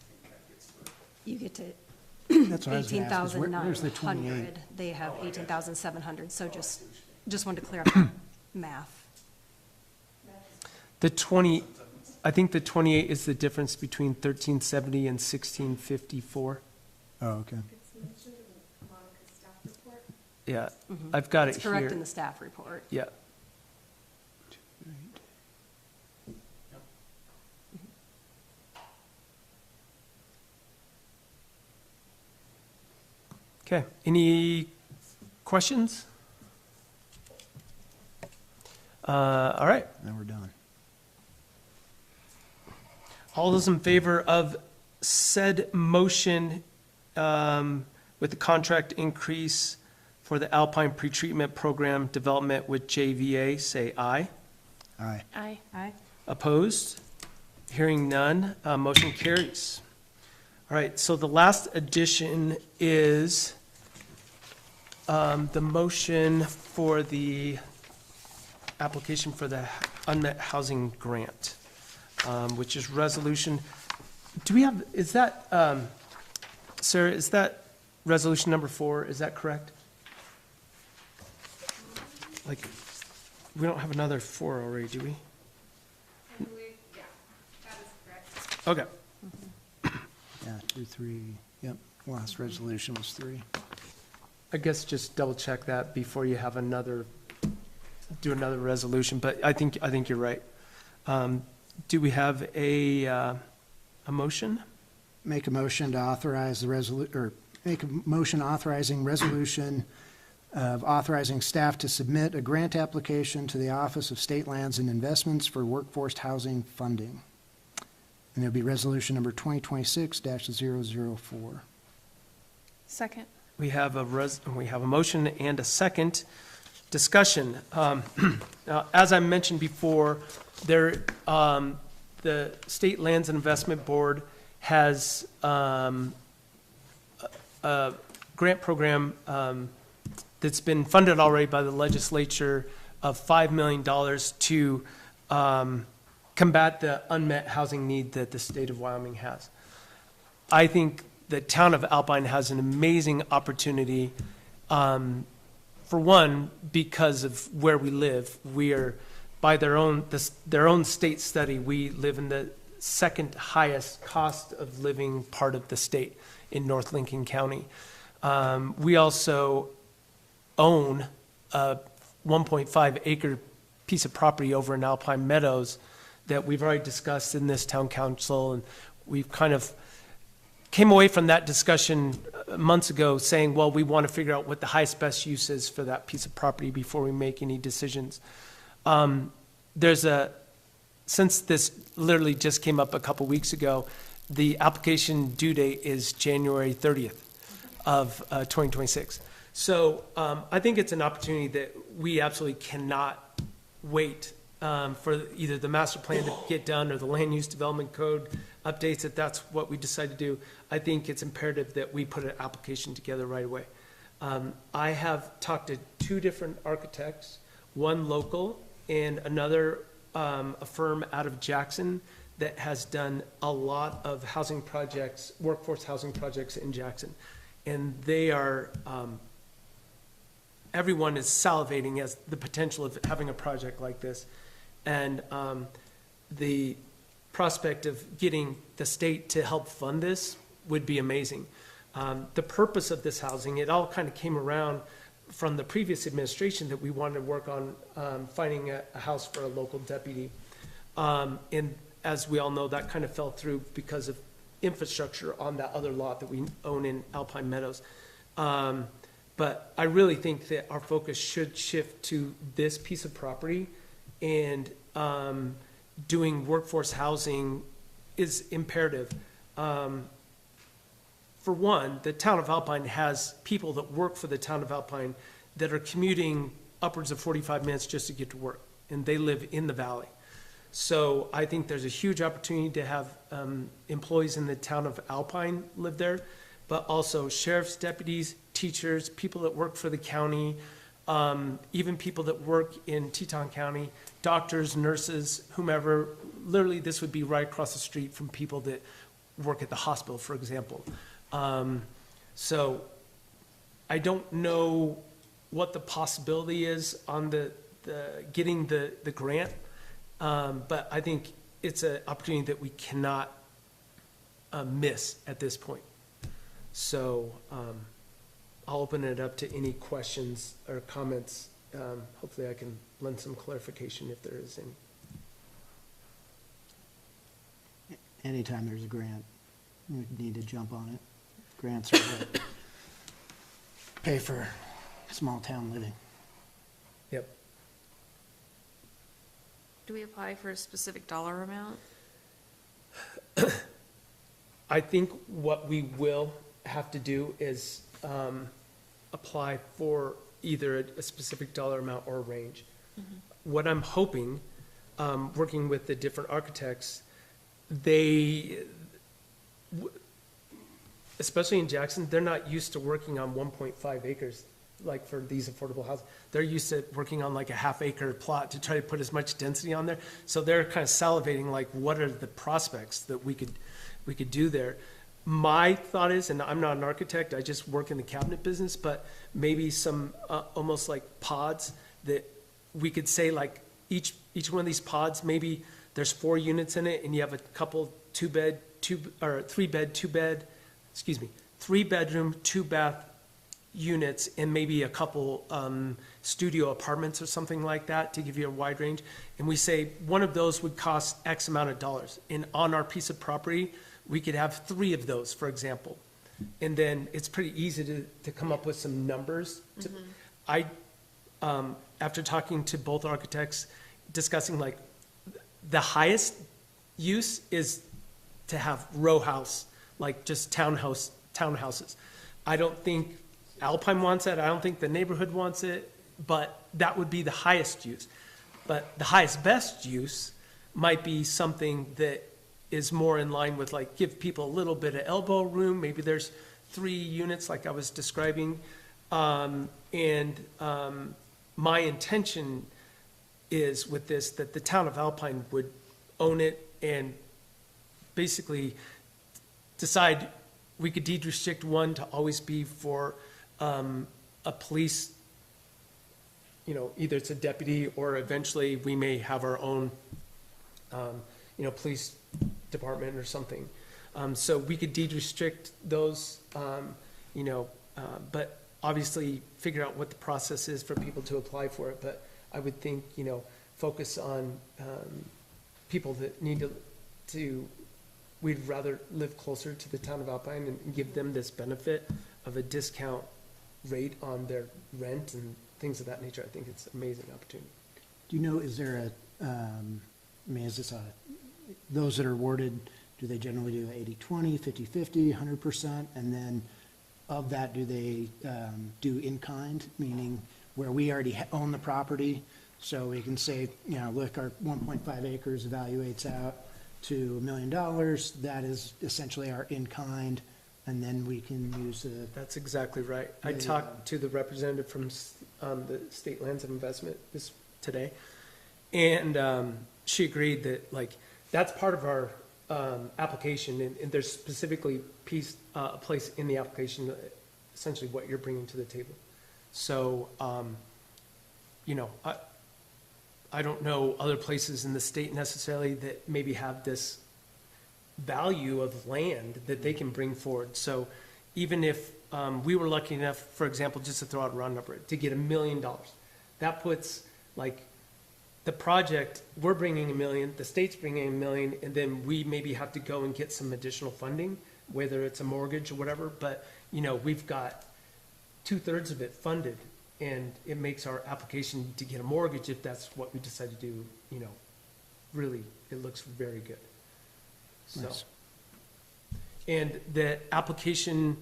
think that gets the. You get to That's what I was gonna ask, is where's the 28? 18,900. They have 18,700, so just wanted to clear up that math. the 20, I think the 28 is the difference between 1370 and 1654. Oh, okay. Yeah, I've got it It's here. correct in the staff report. Yeah. Okay, any questions? All right, Now we're done. all those in favor of said motion with the contract increase for the Alpine pretreatment program development with JVA, say aye. Aye. Aye. Aye. Opposed? Hearing none, motion carries. All right, so the last addition is the motion for the application for the unmet housing grant, which is resolution, do we have, is that, Sarah, is that resolution number 4, is that correct? Like, we don't have another 4 already, do we? I believe, yeah, that is correct. Okay. Yeah, 2, 3, yep. Last resolution was 3. I guess just double check that before you have do another resolution, but I think you're right. Do we have a motion? Make a motion to authorize make a motion authorizing resolution of authorizing staff to submit a grant application to the Office of State Lands and Investments for workforce housing funding. And it'll be resolution number 2026-004. Second. We have a motion and a second. Discussion. Now, as I mentioned before, the State Lands and Investment Board has a grant program that's been funded already by the legislature of $5 million to combat the unmet housing need that the state of Wyoming has. I think the town of Alpine has an amazing opportunity. For one, because of where we live, we are, by their own state study, we live in the second highest cost of living part of the state in North Lincoln County. We also own a 1.5 acre piece of property over in Alpine Meadows that we've already discussed in this town council, and we've kind of came away from that discussion months ago saying, well, we want to figure out what the highest best use is for that piece of property before we make any decisions. Since this literally just came up a couple weeks ago, the application due date is January 30th of 2026. So I think it's an opportunity that we absolutely cannot wait for either the master plan to get done or the land use development code updates, if that's what we decide to do. I think it's imperative that we put an application together right away. I have talked to 2 different architects, one local and another a firm out of Jackson that has done a lot of housing projects, workforce housing projects in Jackson. And they are, everyone is salivating as the potential of having a project like this. And the prospect of getting the state to help fund this would be amazing. The purpose of this housing, it all kind of came around from the previous administration that we wanted to work on finding a house for a local deputy. And as we all know, that kind of fell through because of infrastructure on that other lot that we own in Alpine Meadows. But I really think that our focus should shift to this piece of property, and doing workforce housing is imperative. For one, the town of Alpine has people that work for the town of Alpine that are commuting upwards of 45 minutes just to get to work, and they live in the valley. So I think there's a huge opportunity to have employees in the town of Alpine live there, but also sheriff's deputies, teachers, people that work for the county, even people that work in Teton County, doctors, nurses, whomever. Literally, this would be right across the street from people that work at the hospital, for example. So I don't know what the possibility is on the getting the grant, but I think it's an opportunity that we cannot miss at this point. So I'll open it up to any questions or comments. Hopefully I can lend some clarification if there is any. Anytime there's a grant, we need to jump on it. Grants are what pay for small town living. Yep. Do we apply for a specific dollar amount? I think what we will have to do is apply for either a specific dollar amount or a range. What I'm hoping, working with the different architects, especially in Jackson, they're not used to working on 1.5 acres, like for these affordable houses. They're used to working on like a half-acre plot to try to put as much density on there. So they're kind of salivating, like, what are the prospects that we could do there? My thought is, and I'm not an architect, I just work in the cabinet business, but maybe some almost like pods that we could say, like, each one of these pods, maybe there's 4 units in it, and you have a couple 3-bedroom, 2-bath units, and maybe a couple studio apartments or something like that to give you a wide range. And we say one of those would cost X amount of dollars. And on our piece of property, we could have 3 of those, for example. And then it's pretty easy to come up with some numbers. After talking to both architects, discussing, like, the highest use is to have row house, like just townhouses. I don't think Alpine wants it. I don't think the neighborhood wants it, but that would be the highest use. But the highest best use might be something that is more in line with, like, give people a little bit of elbow room. Maybe there's 3 units like I was describing. My intention is with this, that the town of Alpine would own it and basically decide we could deed restrict one to always be for a police, either it's a deputy or eventually we may have our own, police department or something. So we could deed restrict those, but obviously figure out what the process is for people to apply for it. But I would think, focus on people that need to we'd rather live closer to the town of Alpine and give them this benefit of a discount rate on their rent and things of that nature. I think it's an amazing opportunity. Do you know, is there is this those that are awarded, do they generally do 80/20, 50/50, 100%? And then of that, do they do in-kind, meaning where we already own the property? So we can say, look, our 1.5 acres evaluates out to $1 million. That is essentially our in-kind, and then we can use the. That's exactly right. I talked to the representative from the State Lands and Investment today, and she agreed that, like, that's part of our application, and there's specifically a place in the application, essentially what you're bringing to the table. So, I don't know other places in the state necessarily that maybe have this value of land that they can bring forward. So even if we were lucky enough, for example, just to throw out a round number, to get $1 million, that puts, like, the project, we're bringing $1 million, the state's bringing $1 million, and then we maybe have to go and get some additional funding, whether it's a mortgage or whatever, but, we've got 2/3 of it funded, and it makes our application to get a mortgage, if that's what we decide to do, really, it looks very good. So, Nice. and the application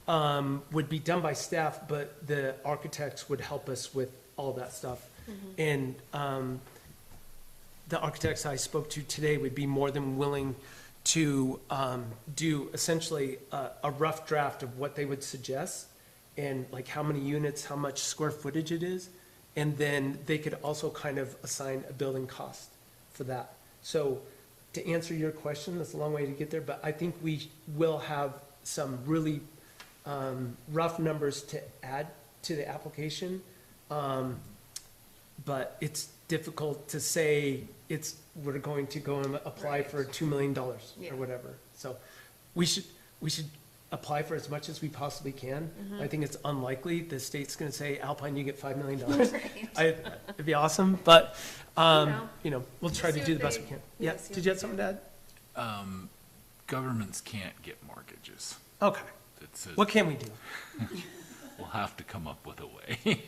would be done by staff, but the architects would help us with all that stuff. And the architects I spoke to today would be more than willing to do essentially a rough draft of what they would suggest, and like how many units, how much square footage it is, and then they could also kind of assign a building cost for that. So to answer your question, that's a long way to get there, but I think we will have some really rough numbers to add to the application. But it's difficult to say we're going to go and apply for $2 million or whatever. So we should apply for as much as we possibly can. I think it's unlikely the state's going to say, Alpine, you get $5 million. It'd be awesome, but, we'll try to do the best we can. Yeah, did you have something to add? Governments can't get mortgages. Okay. What can we do? We'll have to come up with a way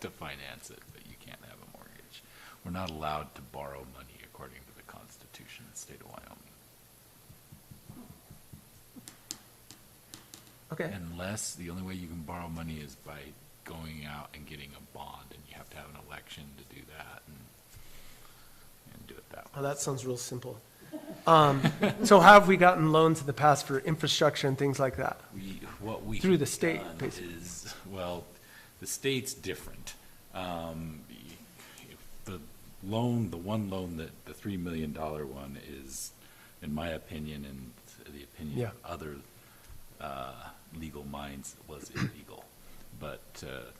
to finance it, but you can't have a mortgage. We're not allowed to borrow money according to the Constitution of the state of Wyoming. Okay. Unless the only way you can borrow money is by going out and getting a bond, and you have to have an election to do that and do it that way. Oh, that sounds real simple. So how have we gotten loans in the past for infrastructure and things like that? What we Through the have state, done basically. is, well, the state's different. The one loan that the $3 million one is, in my opinion, and the opinion of other legal minds, was illegal. But the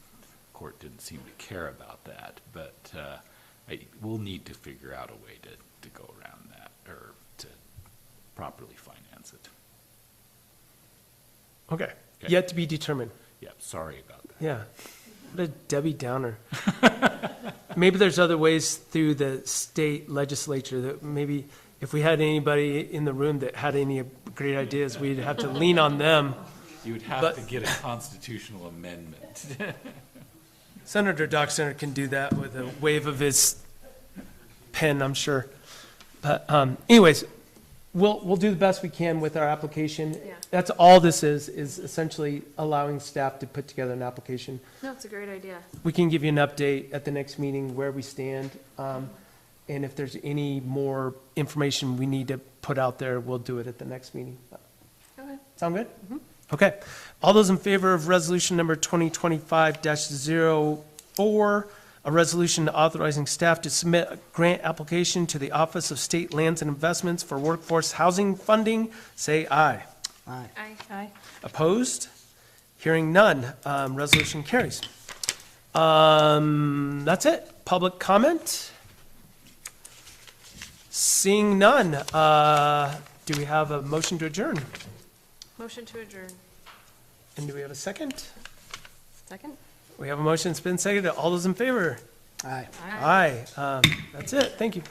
court didn't seem to care about that. But we'll need to figure out a way to go around that, or to properly finance it. Okay. Yet to be determined. Yeah, sorry about that. Yeah. What a Debbie Downer. Maybe there's other ways through the state legislature that maybe if we had anybody in the room that had any great ideas, we'd have to lean on them. You would have to get a constitutional amendment. Senator Docksener can do that with a wave of his pen, I'm sure. But anyways, we'll do the best we can with our application. Yeah. That's all this is essentially allowing staff to put together an application. No, it's a great idea. We can give you an update at the next meeting where we stand. And if there's any more information we need to put out there, we'll do it at the next meeting. Okay. Sound good? Okay. All those in favor of resolution number 2025-04, a resolution authorizing staff to submit a grant application to the Office of State Lands and Investments for workforce housing funding, say aye. Aye. Aye. Opposed? Hearing none, resolution carries. That's it. Public comment? Seeing none, do we have a motion to adjourn? Motion to adjourn. And do we have a second? Second? We have a motion, it's been seconded. All those in favor? Aye. Aye. That's it. Thank you.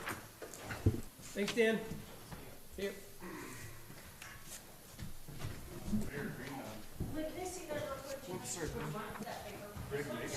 Thanks, Dan. See you. Greg, maybe